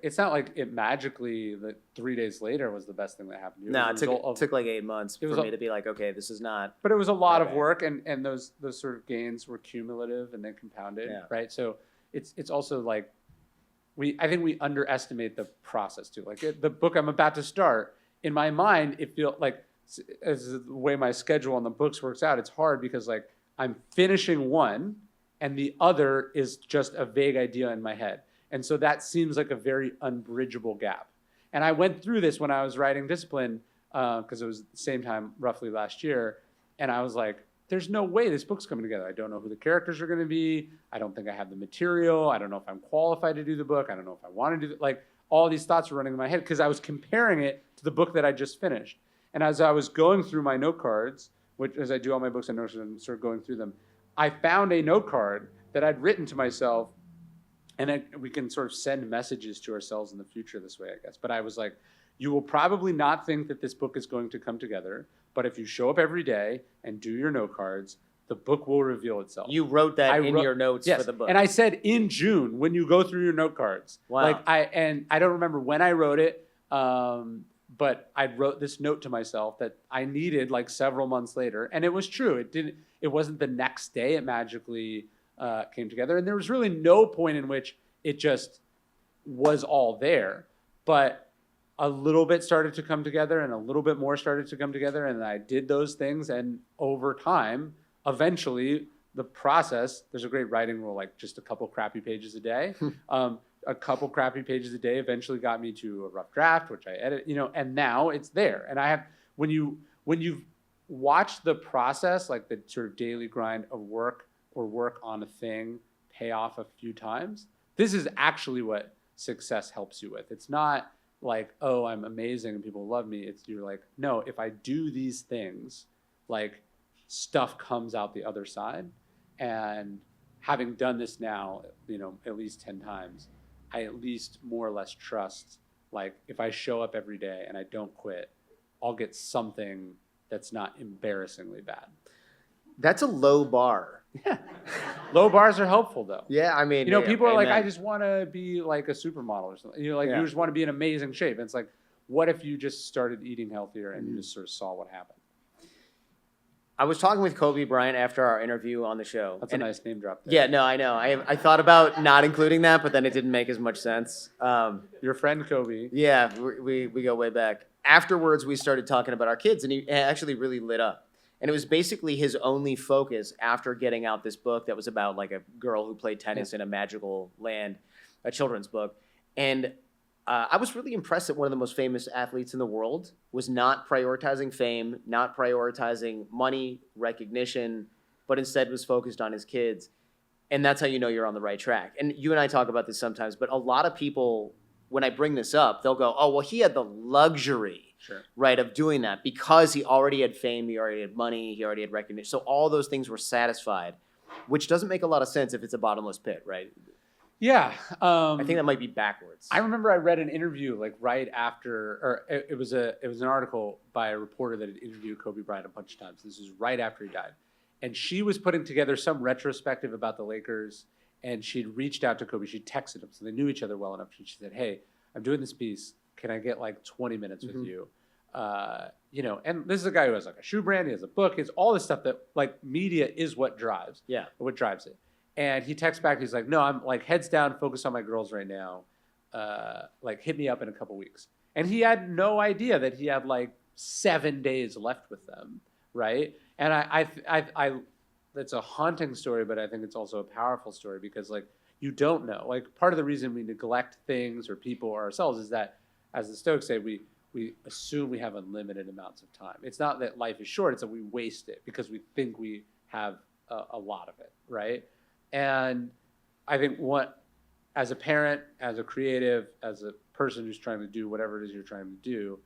it's not like it magically, that 3 days later was the best thing that happened to you. No, it took like 8 months for me to be like, okay, this is not. But it was a lot of work, and those sort of gains were cumulative and then compounded, right? So it's also like, I think we underestimate the process too. Like the book I'm about to start, in my mind, it feels like, as the way my schedule on the books works out, it's hard because like I'm finishing one and the other is just a vague idea in my head. And so that seems like a very unbridgeable gap. And I went through this when I was writing Discipline, because it was the same time roughly last year. And I was like, there's no way this book's coming together. I don't know who the characters are going to be. I don't think I have the material. I don't know if I'm qualified to do the book. I don't know if I want to do it. Like all these thoughts were running in my head because I was comparing it to the book that I just finished. And as I was going through my note cards, which as I do all my books, I noticed and sort of going through them, I found a note card that I'd written to myself, and we can sort of send messages to ourselves in the future this way, I guess. But I was like, you will probably not think that this book is going to come together, but if you show up every day and do your note cards, the book will reveal itself. You wrote that in your notes for the book. And I said in June when you go through your note cards. Wow. Like I don't remember when I wrote it, but I wrote this note to myself that I needed like several months later, and it was true. It wasn't the next day it magically came together, and there was really no point in which it just was all there, but a little bit started to come together and a little bit more started to come together, and I did those things, and over time, eventually, the process, there's a great writing rule, like just a couple crappy pages a day. A couple crappy pages a day eventually got me to a rough draft, which I edit, and now it's there. And I have, when you've watched the process, like the sort of daily grind of work or work on a thing pay off a few times, this is actually what success helps you with. It's not like, oh, I'm amazing and people love me. You're like, no, if I do these things, like stuff comes out the other side. And having done this now, at least 10 times, I at least more or less trust, like if I show up every day and I don't quit, I'll get something that's not embarrassingly bad. That's a low bar. Yeah. Low bars are helpful though. Yeah, I mean, people are like, I just want to be like a supermodel or something. You just want to be in amazing shape. And it's like, what if you just started eating healthier and you just sort of saw what happened? I was talking with Kobe Bryant after our interview on the show. That's a nice name drop there. Yeah, no, I know. I thought about not including that, but then it didn't make as much sense. Your friend Kobe. Yeah, we go way back. Afterwards, we started talking about our kids, and he actually really lit up. And it was basically his only focus after getting out this book that was about like a girl who played tennis in a magical land, a children's book. And I was really impressed that one of the most famous athletes in the world was not prioritizing fame, not prioritizing money, recognition, but instead was focused on his kids. And that's how you know you're on the right track. And you and I talk about this sometimes, but a lot of people, when I bring this up, they'll go, oh, well, he had the luxury, right, of doing that because he already had fame, he already had money, he already had recognition. So all those things were satisfied, which doesn't make a lot of sense if it's a bottomless pit, right? Yeah. I think that might be backwards. I remember I read an interview like right after, or it was an article by a reporter that had interviewed Kobe Bryant a bunch of times. This was right after he died. And she was putting together some retrospective about the Lakers, and she'd reached out to Kobe. She texted him, so they knew each other well enough. She said, hey, I'm doing this piece. Can I get like 20 minutes with you? And this is a guy who has like a shoe brand. He has a book. He has all this stuff that like media is what drives. Yeah. What drives it. And he texts back. He's like, no, I'm like heads down, focused on my girls right now. Like hit me up in a couple weeks. And he had no idea that he had like 7 days left with them. Right. And I that's a haunting story, but I think it's also a powerful story because like, you don't know. Like part of the reason we neglect things or people or ourselves is that, as the Stoics say, we assume we have unlimited amounts of time. It's not that life is short, it's that we waste it because we think we have a lot of it, right? And I think as a parent, as a creative, as a person who's trying to do whatever it is you're trying to do,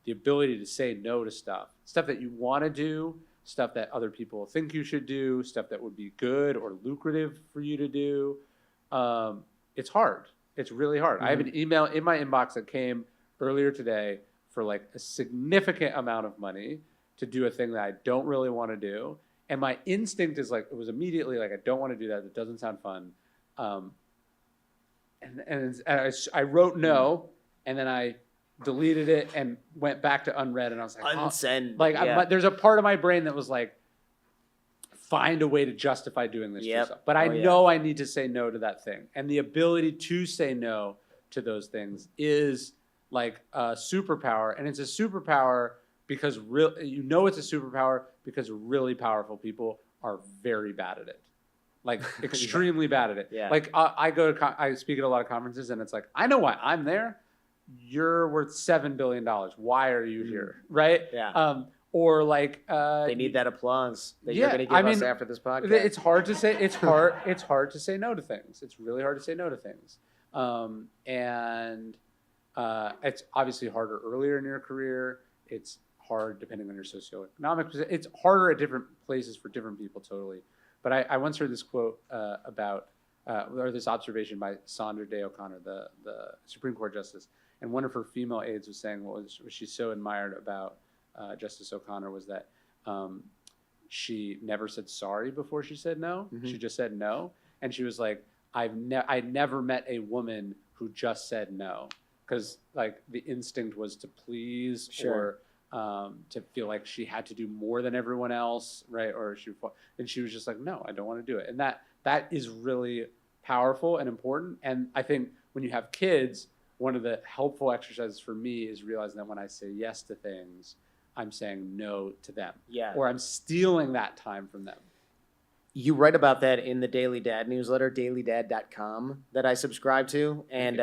the ability to say no to stuff that you want to do, stuff that other people think you should do, stuff that would be good or lucrative for you to do, it's hard. It's really hard. I have an email in my inbox that came earlier today for like a significant amount of money to do a thing that I don't really want to do. And my instinct is like, it was immediately like, I don't want to do that. It doesn't sound fun. I wrote no, and then I deleted it and went back to unread. And I was like, unsend. There's a part of my brain that was like, find a way to justify doing this to yourself. But I know I need to say no to that thing. And the ability to say no to those things is like a superpower. And it's a superpower because it's a superpower because really powerful people are very bad at it. Like extremely bad at it. Yeah. Like I speak at a lot of conferences and it's like, I know why I'm there. You're worth $7 billion. Why are you here? Right? Yeah. or like they need that applause that you're going to give us after this podcast. It's hard to say. It's hard to say no to things. It's really hard to say no to things. And it's obviously harder earlier in your career. It's hard depending on your socioeconomic position. It's harder at different places for different people, totally. But I once heard this quote or this observation by Sandra Day O'Connor, the Supreme Court Justice, and one of her female aides was saying what she so admired about Justice O'Connor was that she never said sorry before she said no. Mm-hmm. She just said no, and she was like, I never met a woman who just said no, because like the instinct was to please or to feel like she had to do more than everyone else, right? And she was just like, no, I don't want to do it. And that is really powerful and important. And I think when you have kids, one of the helpful exercises for me is realizing that when I say yes to things, I'm saying no to them. Yeah. Or I'm stealing that time from them. You write about that in the Daily Dad newsletter, dailydad.com, that I subscribe to. And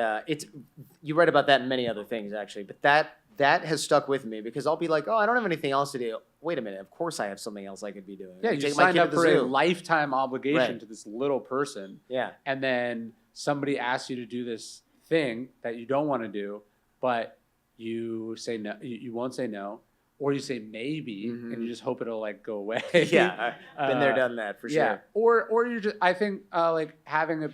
you write about that and many other things, actually. But that has stuck with me because I'll be like, oh, I don't have anything else to do. Wait a minute. Of course I have something else I could be doing. Yeah, you signed up for a lifetime obligation to this little person. Yeah. And then somebody asks you to do this thing that you don't want to do, but you say no, you won't say no. Or you say maybe, and you just hope it'll like go away. Yeah, been there, done that for sure. Yeah, or you just I think like having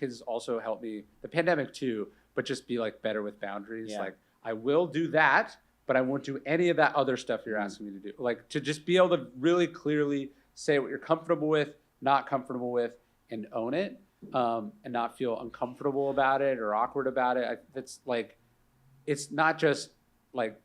kids also helped me. The pandemic too, but just be like better with boundaries. Yeah. Like I will do that, but I won't do any of that other stuff you're asking me to do. Like to just be able to really clearly say what you're comfortable with, not comfortable with, and own it, and not feel uncomfortable about it or awkward about it. That's like, it's not just like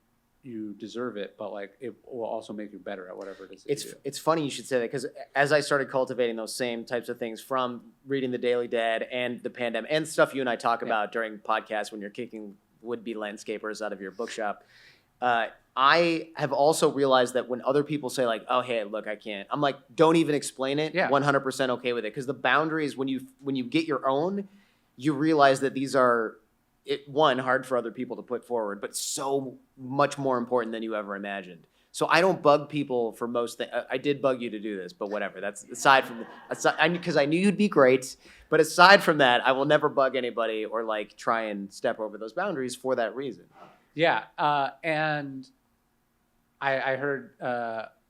you deserve it, but like it will also make you better at whatever it is. It's funny you should say that because as I started cultivating those same types of things from reading the Daily Dad and the pandemic and stuff you and I talk about during podcasts when you're kicking would-be landscapers out of your bookshop, I have also realized that when other people say like, oh, hey, look, I can't, I'm like, don't even explain it. 100% okay with it. Because the boundaries, when you get your own, you realize that these are, hard for other people to put forward, but so much more important than you ever imagined. So I don't bug people for most things. I did bug you to do this, but whatever. That's aside because I knew you'd be great. But aside from that, I will never bug anybody or like try and step over those boundaries for that reason. Yeah, and I heard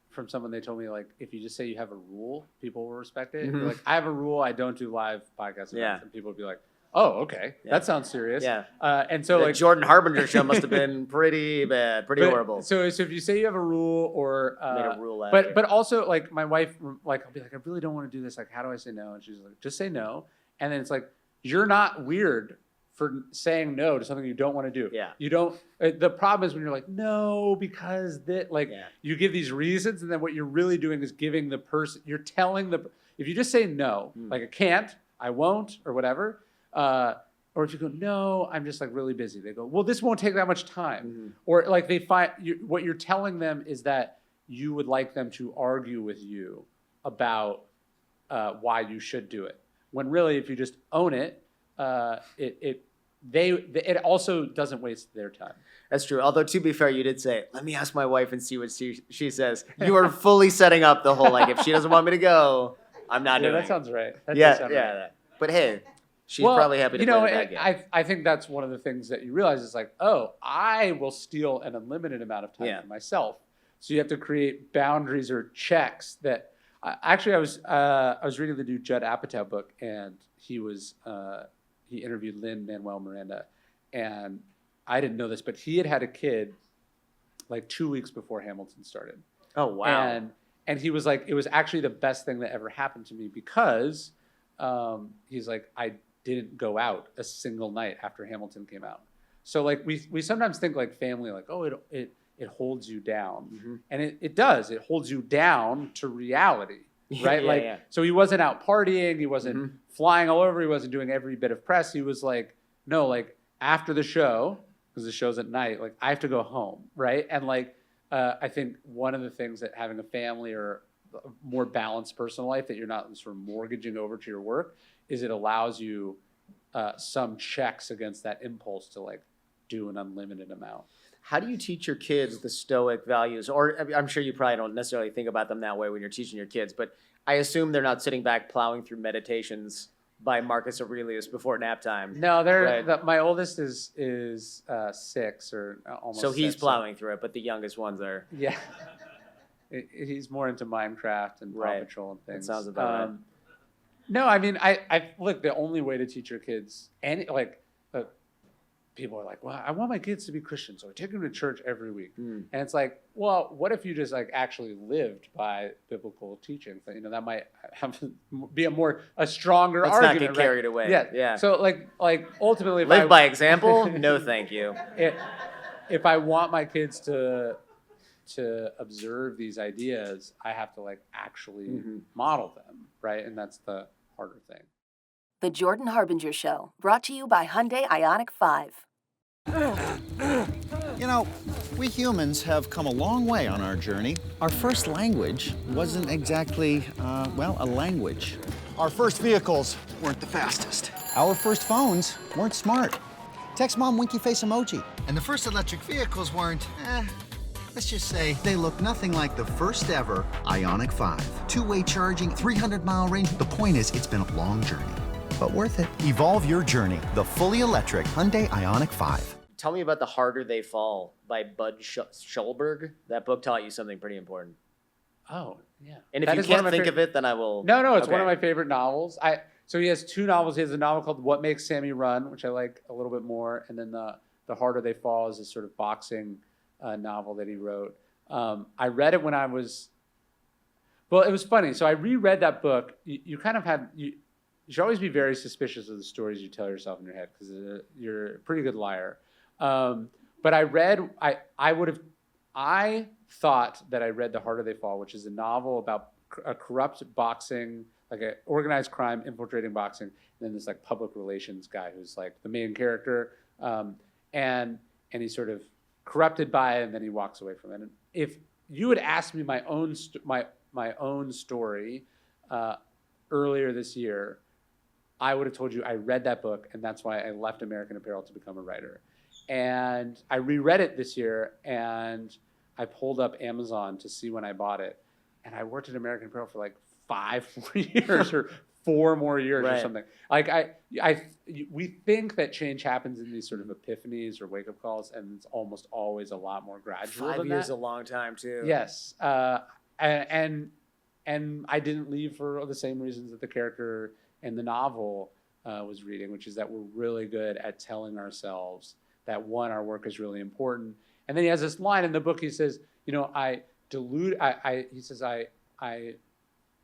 from someone, they told me like if you just say you have a rule, people will respect it. Like I have a rule, I don't do live podcasts events, and people will be like, oh, okay. Yeah. That sounds serious. Yeah. And so the like Jordan Harbinger Show must have been pretty bad, horrible. So if you say you have a rule or made a rule after. but also like my wife, like I'll be like, I really don't want to do this. Like, how do I say no? And she's like, just say no. And then it's like, you're not weird for saying no to something you don't want to do. Yeah. You don't. The problem is when you're like, no, because you give these reasons, and then what you're really doing is giving the person. You're telling if you just say no, like I can't, I won't, or whatever. Or if you go, no, I'm just like really busy. They go, well, this won't take that much time. Or like they find what you're telling them is that you would like them to argue with you about why you should do it. When really, if you just own it, it also doesn't waste their time. That's true. Although to be fair, you did say, let me ask my wife and see what she says. You are fully setting up the whole like if she doesn't want me to go, I'm not doing it. That sounds right. That yeah, does sound yeah. right. But hey, she's probably happy to play the bad game. I think that's one of the things that you realize is like, oh, I will steal an unlimited amount of time for myself. So you have to create boundaries or checks that. Actually, I was reading the new Judd Apatow book, and he interviewed Lin-Manuel Miranda, and I didn't know this, but he had a kid like 2 weeks before Hamilton started. Oh wow! And he was like, it was actually the best thing that ever happened to me because he's like, I didn't go out a single night after Hamilton came out. So like we sometimes think like family, like, oh, it holds you down. And it does. It holds you down to reality, right? So he wasn't out partying. He wasn't flying all over. He wasn't doing every bit of press. He was like, no, like after the show, because the show's at night, like I have to go home, right? And like I think one of the things that having a family or a more balanced personal life that you're not sort of mortgaging over to your work is it allows you some checks against that impulse to like do an unlimited amount. How do you teach your kids the Stoic values? Or I mean, I'm sure you probably don't necessarily think about them that way when you're teaching your kids, but I assume they're not sitting back plowing through Meditations by Marcus Aurelius before nap time. No, Right. my oldest is 6 or almost. So he's 6, plowing through it, but the youngest ones are. Yeah. He's more into Minecraft and Paw Right. Patrol and things. That sounds about right. No, I mean, I look, the only way to teach your kids, people are like, well, I want my kids to be Christian, so I take them to church every week. And it's like, well, what if you just like actually lived by biblical teachings? That might be a stronger Let's argument. not get carried away. Yeah. So like ultimately, Live by example? No, thank you. If I want my kids to observe these ideas, I have to like actually model them, right? And that's the harder thing. The Jordan Harbinger Show, brought to you by Hyundai Ioniq 5. You know, we humans have come a long way on our journey. Our first language wasn't exactly, a language. Our first vehicles weren't the fastest. Our first phones weren't smart. Text mom winky face emoji. And the first electric vehicles weren't, let's just say they look nothing like the first ever Ioniq 5. Two-way charging, 300-mile range. The point is, it's been a long journey, but worth it. Evolve your journey. The fully electric Hyundai Ioniq 5. Tell me about The Harder They Fall by Bud Schulberg. That book taught you something pretty important. Oh, yeah. And if you can't think of it, then I will. No, it's one of my favorite novels. So he has 2 novels. He has a novel called What Makes Sammy Run, which I like a little bit more. And then the Harder They Fall is this sort of boxing novel that he wrote. I read it when I was, it was funny. So I reread that book. You kind of had, you should always be very suspicious of the stories you tell yourself in your head because you're a pretty good liar. But I thought that I read The Harder They Fall, which is a novel about a corrupt boxing, like an organized crime infiltrating boxing, and then this like public relations guy who's like the main character, and he's sort of corrupted by it, and then he walks away from it. And if you had asked me my own story earlier this year, I would have told you I read that book, and that's why I left American Apparel to become a writer. And I reread it this year, and I pulled up Amazon to see when I bought it, and I worked at American Apparel for like 5 more years or 4 more years or something. Like we think that change happens in these sort of epiphanies or wake-up calls, and it's almost always a lot more gradual. 5 than years is that. a long time too. Yes, and I didn't leave for the same reasons that the character in the novel was reading, which is that we're really good at telling ourselves that one, our work is really important, and then he has this line in the book. He says, I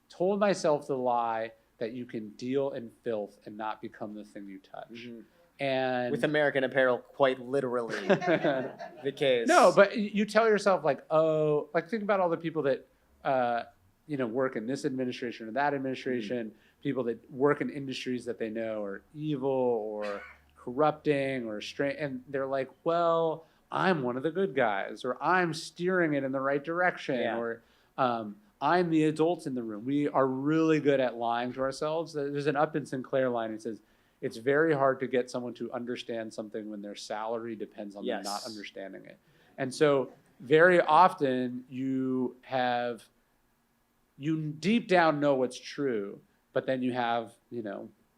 told myself the lie that you can deal in filth and not become the thing you touch. And with American Apparel, quite literally the case. No, but you tell yourself like, oh, like think about all the people that work in this administration or that administration, people that work in industries that they know are evil or corrupting or strange, and they're like, well, I'm one of the good guys, or I'm steering it in the right direction, or I'm the adult in the room. We are really good at lying to ourselves. There's an Upton Sinclair line. It says, it's very hard to get someone to understand something when their salary depends on them not understanding it. And so very often you deep down know what's true, but then you have,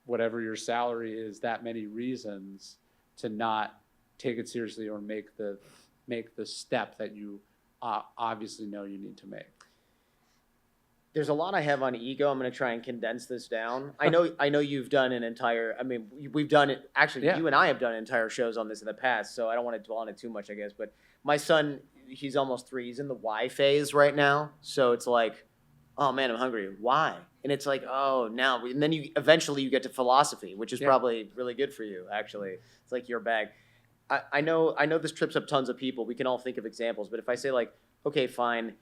whatever your salary is, that many reasons to not take it seriously or make the step that you obviously know you need to make. There's a lot I have on ego. I'm going to try and condense this down. I know you've done an entire, we've done it, actually, you and I have done entire shows on this in the past, so I don't want to dwell on it too much, I guess. But my son, he's almost 3. He's in the why phase right now. So it's like, oh man, I'm hungry. Why? And it's like, oh, now. And then eventually you get to philosophy, which is probably really good for you, actually. It's like your bag. I know this trips up tons of people. We can all think of examples. But if I say like, okay, fine,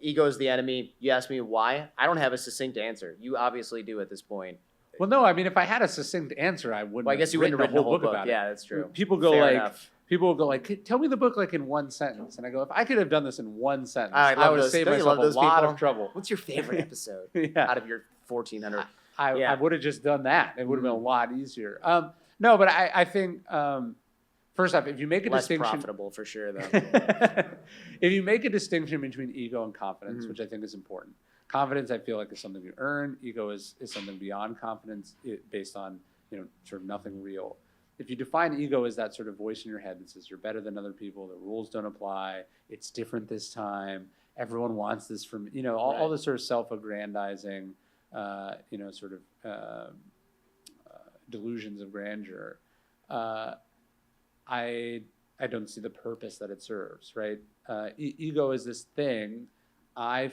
ego is the enemy. You ask me why. I don't have a succinct answer. You obviously do at this point. Well, no, if I had a succinct answer, I wouldn't. Well, I guess you wouldn't have written a whole book about it. Yeah, that's true. People go will go like, tell me the book like in one sentence. And I go, if I could have done this in one sentence, I would have saved myself a lot of trouble. What's your favorite episode out of your 1,400? I would have just done that. It would have been a lot easier. No, but I think, first off, if you make a Less distinction, profitable for sure, though. if you make a distinction between ego and confidence, which I think is important, confidence I feel like is something you earn. Ego is something beyond confidence, based on sort of nothing real. If you define ego as that sort of voice in your head that says you're better than other people, the rules don't apply, it's different this time, everyone wants this from all the sort of self-aggrandizing, sort of delusions of grandeur. I don't see the purpose that it serves. Right? Ego is this thing I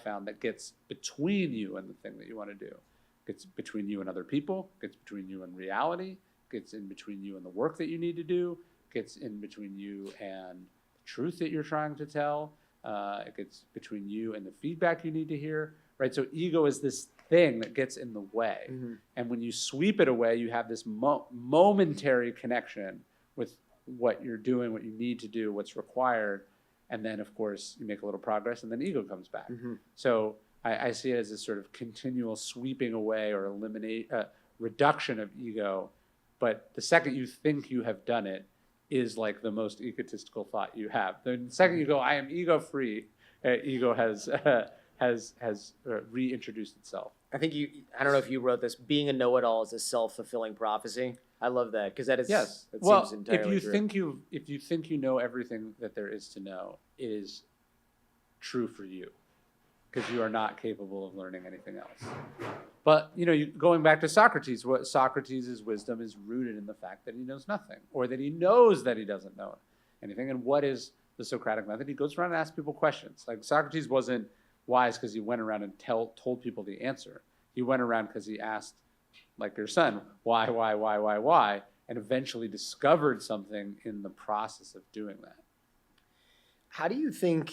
found that gets between you and the thing that you want to do. Gets between you and other people. Gets between you and reality. Gets in between you and the work that you need to do, gets in between you and the truth that you're trying to tell, it gets between you and the feedback you need to hear, right? So ego is this thing that gets in the way. And when you sweep it away, you have this momentary connection with what you're doing, what you need to do, what's required, and then, of course, you make a little progress, and then ego comes back. So I see it as this sort of continual sweeping away or reduction of ego. But the second you think you have done it is like the most egotistical thought you have. The second you go, I am ego-free, ego has reintroduced itself. I think I don't know if you wrote this, being a know-it-all is a self-fulfilling prophecy. I love that, because that is, yes. That well, seems entirely true. if you think you know everything that there is to know, it is true for you, because you are not capable of learning anything else. But, going back to Socrates, what Socrates' wisdom is rooted in the fact that he knows nothing, or that he knows that he doesn't know anything. And what is the Socratic method? He goes around and asks people questions. Like, Socrates wasn't wise because he went around and told people the answer. He went around because he asked, like your son, why, and eventually discovered something in the process of doing that. How do you think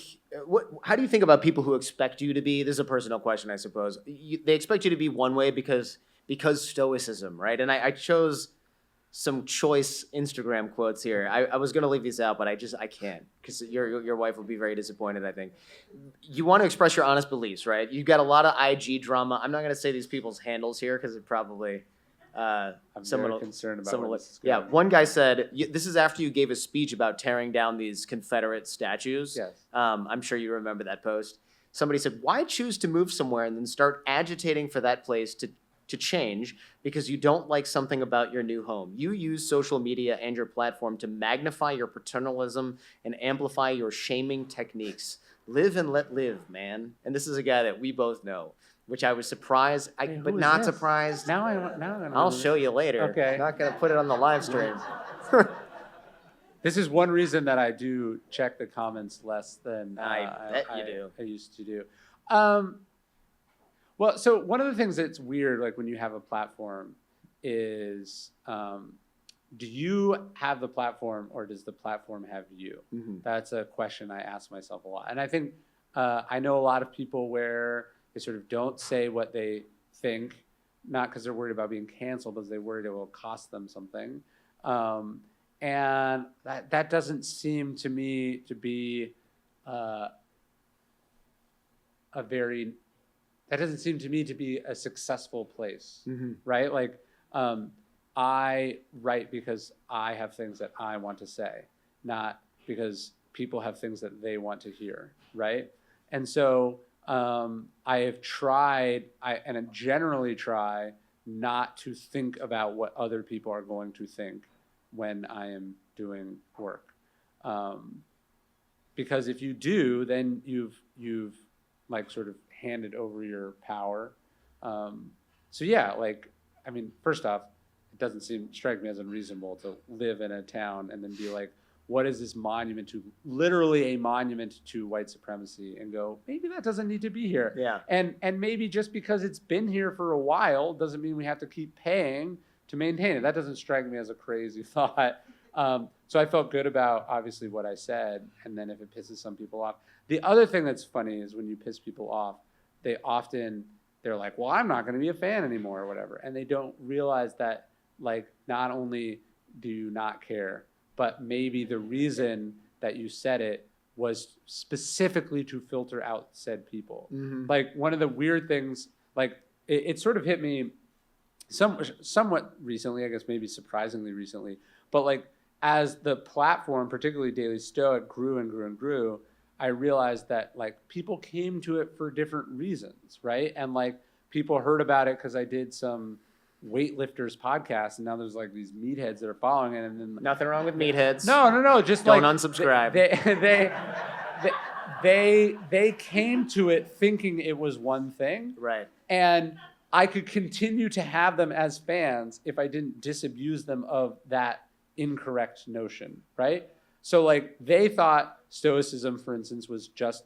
about people who expect you to be? This is a personal question, I suppose. They expect you to be one way because stoicism, right? And I chose some choice Instagram quotes here. I was going to leave these out, but I can't, because your wife will be very disappointed, I think. You want to express your honest beliefs, right? You've got a lot of IG drama. I'm not going to say these people's handles here because it probably I'm very concerned about where this is going. Yeah, one guy said, this is after you gave a speech about tearing down these Confederate statues. Yes. I'm sure you remember that post. Somebody said, why choose to move somewhere and then start agitating for that place to change because you don't like something about your new home? You use social media and your platform to magnify your paternalism and amplify your shaming techniques. Live and let live, man. And this is a guy that we both know, which I was surprised, but not surprised. I'll show you later. Okay. I'm not going to put it on the live stream. This is one reason that I do check the comments less than I used to do. Well, so one of the things that's weird, like when you have a platform, is do you have the platform or does the platform have you? Mm-hmm. That's a question I ask myself a lot. And I think I know a lot of people where they sort of don't say what they think, not because they're worried about being canceled, but they're worried it will cost them something. And that doesn't seem to me to be that doesn't seem to me to be a successful place, mm-hmm. right? Like, I write because I have things that I want to say, not because people have things that they want to hear, right? And so I have tried, and I generally try not to think about what other people are going to think when I am doing work. Because if you do, then you've like sort of handed over your power. So yeah, like, I mean, first off, it doesn't strike me as unreasonable to live in a town and then be like, what is this monument to, literally a monument to white supremacy, and go, maybe that doesn't need to be here. Yeah. And maybe just because it's been here for a while doesn't mean we have to keep paying to maintain it. That doesn't strike me as a crazy thought. So I felt good about, obviously, what I said, and then if it pisses some people off. The other thing that's funny is when you piss people off, they're like, well, I'm not going to be a fan anymore or whatever. And they don't realize that, like, not only do you not care, but maybe the reason that you said it was specifically to filter out said people. Mm-hmm. Like, one of the weird things, like, it sort of hit me somewhat recently, I guess maybe surprisingly recently, but like, as the platform, particularly Daily Stoic, grew and grew and grew, I realized that like people came to it for different reasons, right? And like people heard about it because I did some weightlifters podcast, and now there's like these meatheads that are following it, and then Nothing wrong with meatheads. no, just Don't like unsubscribe. They came to it thinking it was one thing, Right. and I could continue to have them as fans if I didn't disabuse them of that incorrect notion, right? So like they thought Stoicism, for instance, was just,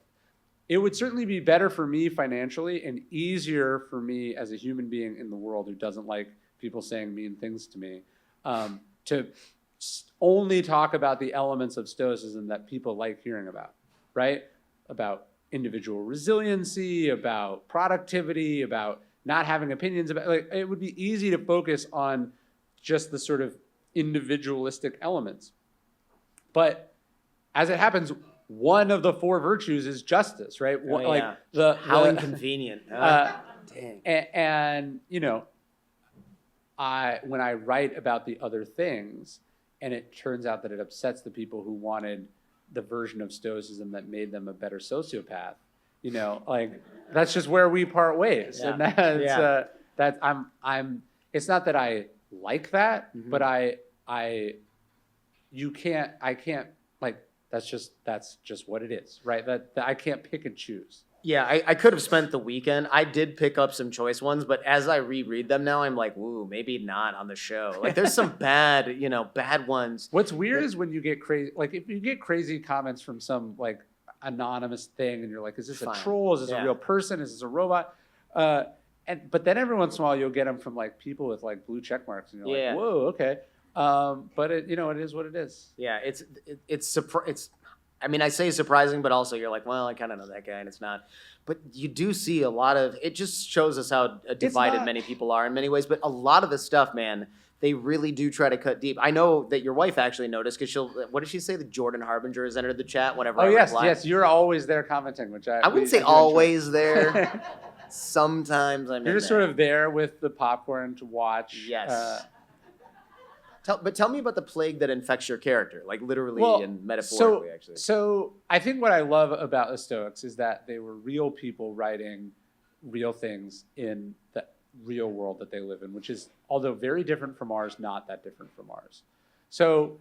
it would certainly be better for me financially and easier for me as a human being in the world who doesn't like people saying mean things to me, to only talk about the elements of Stoicism that people like hearing about, right? About individual resiliency, about productivity, about not having opinions, about like it would be easy to focus on just the sort of individualistic elements. But as it happens, one of the 4 virtues is justice, right? Oh, yeah. Like How inconvenient. Dang. and you know, when I write about the other things, and it turns out that it upsets the people who wanted the version of Stoicism that made them a better sociopath, you know, like that's just where we part ways. Yeah. And that's I'm it's not that I like that, but I can't like that's just what it is, right? That I can't pick and choose. Yeah, I could have spent the weekend. I did pick up some choice ones, but as I reread them now, I'm like, woo, maybe not on the show. Like, there's some bad ones. What's weird is when you get crazy, like if you get crazy comments from some like anonymous thing, and you're like, is this a troll? Is this a real person? Is this a robot? But then every once in a while, you'll get them from like people with like blue check marks, and you're like, whoa, okay. But it is what it is. Yeah, it's I mean, I say surprising, but also you're like, well, I kind of know that guy, and it's not. But you do see a lot of, it just shows us how divided many people are in many ways. But a lot of the stuff, man, they really do try to cut deep. I know that your wife actually noticed, because what did she say? That Jordan Harbinger has entered the chat whenever I reply? Yes, you're always there commenting, which I wouldn't say always there. Sometimes You're just sort of there with the popcorn to watch. Yes. Tell me about the plague that infects your character, like literally and metaphorically, actually. So I think what I love about the Stoics is that they were real people writing real things in the real world that they live in, which is, although very different from ours, not that different from ours. So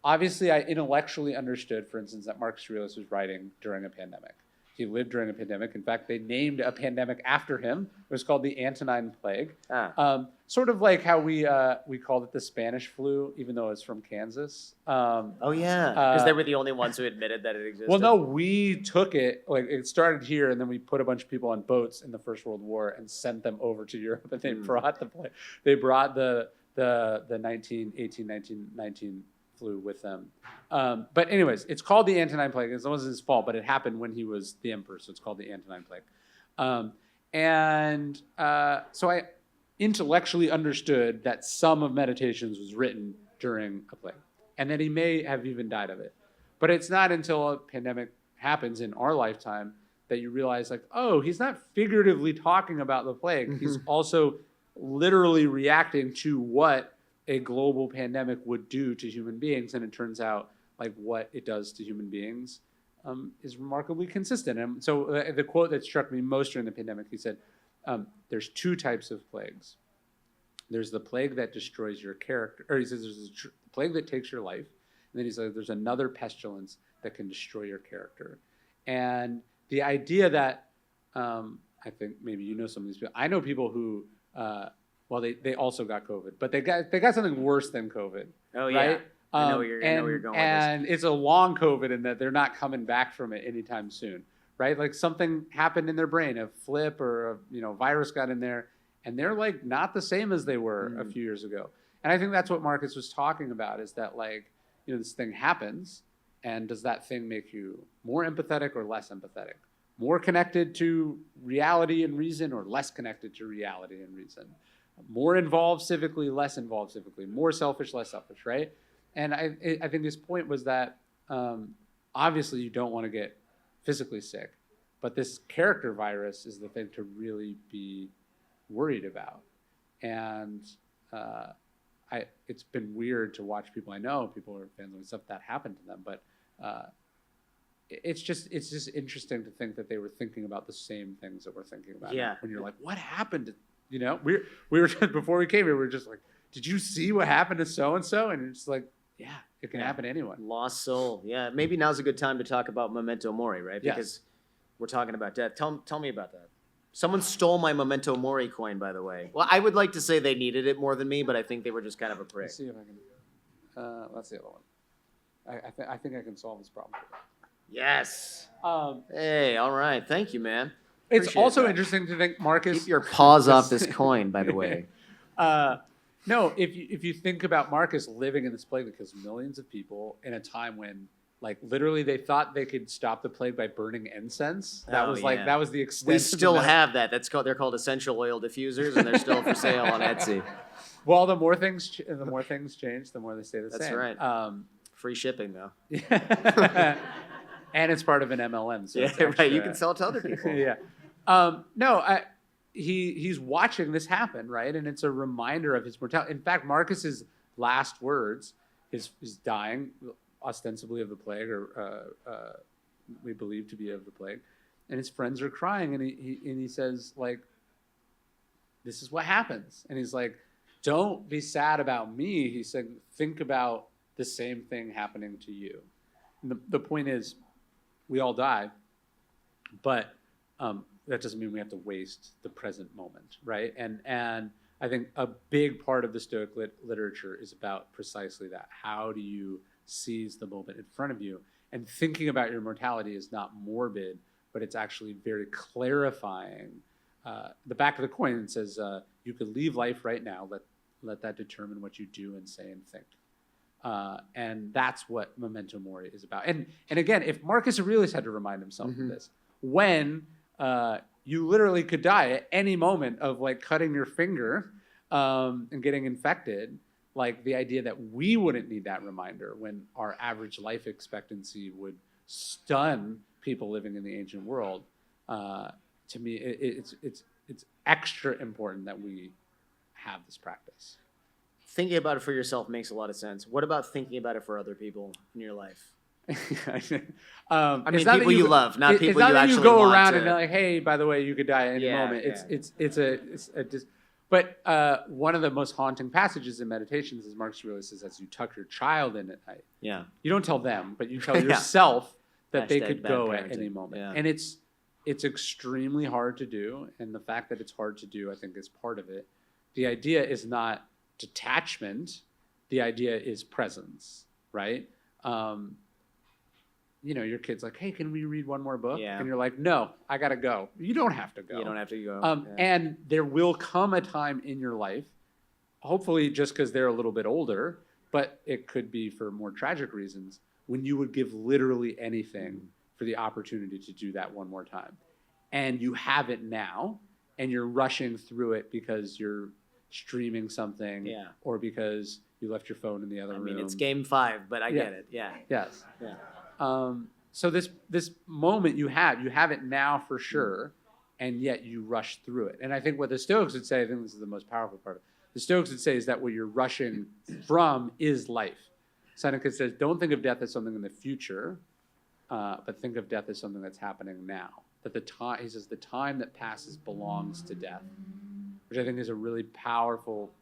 obviously I intellectually understood, for instance, that Marcus Aurelius was writing during a pandemic. He lived during a pandemic. In fact, they named a pandemic after him. It was called the Antonine Plague. Sort of like how we called it the Spanish flu, even though it's from Kansas. Oh yeah, because they were the only ones who admitted that it existed. Well, no, we took it. Like it started here, and then we put a bunch of people on boats in the First World War and sent them over to Europe, and they brought the plague. They brought the 1919 flu with them. But anyways, it's called the Antonine Plague. It wasn't his fault, but it happened when he was the emperor, so it's called the Antonine Plague. So I intellectually understood that some of Meditations was written during a plague, and that he may have even died of it. But it's not until a pandemic happens in our lifetime that you realize, like, oh, he's not figuratively talking about the plague. He's also literally reacting to what a global pandemic would do to human beings. And it turns out like what it does to human beings is remarkably consistent. And so the quote that struck me most during the pandemic, he said, there's 2 types of plagues. There's the plague that destroys your character, or he says there's a plague that takes your life. And then he says there's another pestilence that can destroy your character. And the idea that, I think maybe you know some of these people, I know people who, they also got COVID, but they got something worse than COVID. Oh yeah, right? I know where you're going with this. And it's a long COVID in that they're not coming back from it anytime soon, right? Like something happened in their brain, a flip or a virus got in there, and they're like not the same as they were a few years ago. And I think that's what Marcus was talking about, is that like, this thing happens, and does that thing make you more empathetic or less empathetic? More connected to reality and reason, or less connected to reality and reason? More involved civically, less involved civically, more selfish, less selfish, right? And I think his point was that obviously you don't want to get physically sick, but this character virus is the thing to really be worried about. And it's been weird to watch people I know, people are fans of stuff that happened to them, but it's just interesting to think that they were thinking about the same things that we're thinking about. Yeah. When you're like, what happened? We were just, before we came here, we were just like, did you see what happened to so and so? And it's like, yeah, it can happen to anyone. Lost soul. Yeah, maybe now's a good time to talk about memento mori, right? Yes. Because we're talking about death. Tell me about that. Someone stole my memento mori coin, by the way. Well, I would like to say they needed it more than me, but I think they were just kind of a prick. Let's see if I can. That's the other one. I think I can solve this problem. Yes. Hey, all right. Thank you, man. It's Appreciate also that. interesting to think, Marcus. Keep your paws off this coin, by the way. No, if you think about Marcus living in this plague that kills millions of people in a time when, like, literally they thought they could stop the plague by burning incense. That was the extent. We still have that. They're called essential oil diffusers, and they're still for sale on Etsy. Well, the more things change, the more they stay the same. That's right. Free shipping, though. And it's part of an MLM. So yeah, right. You can sell it to other people. Yeah. He's watching this happen, right? And it's a reminder of his mortality. In fact, Marcus's last words, his dying, ostensibly of the plague, or we believe to be of the plague, and his friends are crying, and he says, like, this is what happens. And he's like, don't be sad about me. He said, think about the same thing happening to you. And the point is, we all die, but that doesn't mean we have to waste the present moment, right? And I think a big part of the Stoic literature is about precisely that. How do you seize the moment in front of you? And thinking about your mortality is not morbid, but it's actually very clarifying. The back of the coin says, you could leave life right now, let that determine what you do and say and think. And that's what memento mori is about. And again, if Marcus Aurelius had to remind himself of this, when you literally could die at any moment of, like, cutting your finger and getting infected, like, the idea that we wouldn't need that reminder when our average life expectancy would stun people living in the ancient world, to me, it's extra important that we have this practice. Thinking about it for yourself makes a lot of sense. What about thinking about it for other people in your life? I mean, people you love, not people you actually you go want around to... and like, hey, by the way, you could die at any moment. But one of the most haunting passages in meditations is Marcus Aurelius says, as you tuck your child in at night. Yeah. You don't tell them, but you tell yourself that they Hashtag could bad go parenting. at any moment. Yeah. And it's extremely hard to do. And the fact that it's hard to do, I think, is part of it. The idea is not detachment. The idea is presence, right? Your kid's like, hey, can we read one more book? Yeah. And you're like, no, I got to go. You don't have to go. You don't have to go. And there will come a time in your life, hopefully just because they're a little bit older, but it could be for more tragic reasons, when you would give literally anything for the opportunity to do that one more time. And you have it now, and you're rushing through it because you're streaming something, or because you left your phone in the other room. I mean, it's game 5, but I get it. Yeah. Yes. Yeah. So this moment you have it now for sure, and yet you rush through it. And I think what the Stoics would say, I think this is the most powerful part of it, the Stoics would say is that what you're rushing from is life. Seneca says, don't think of death as something in the future, but think of death as something that's happening now. That he says the time that passes belongs to death, which I think is a really powerful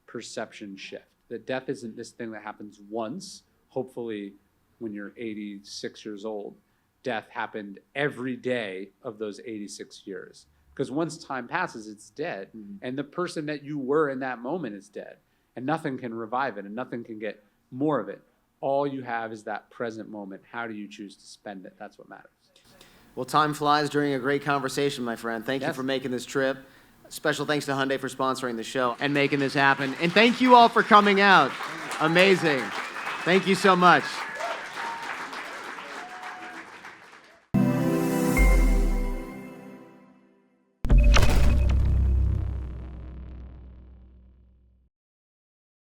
perception shift. That death isn't this thing that happens once, hopefully when you're 86 years old. Death happened every day of those 86 years. Because once time passes, it's dead. And the person that you were in that moment is dead. And nothing can revive it, and nothing can get more of it. All you have is that present moment. How do you choose to spend it? That's what matters. Well, time flies during a great conversation, my friend. Thank you for making this trip. Special thanks to Hyundai for sponsoring the show and making this happen. And thank you all for coming out. Amazing. Thank you so much.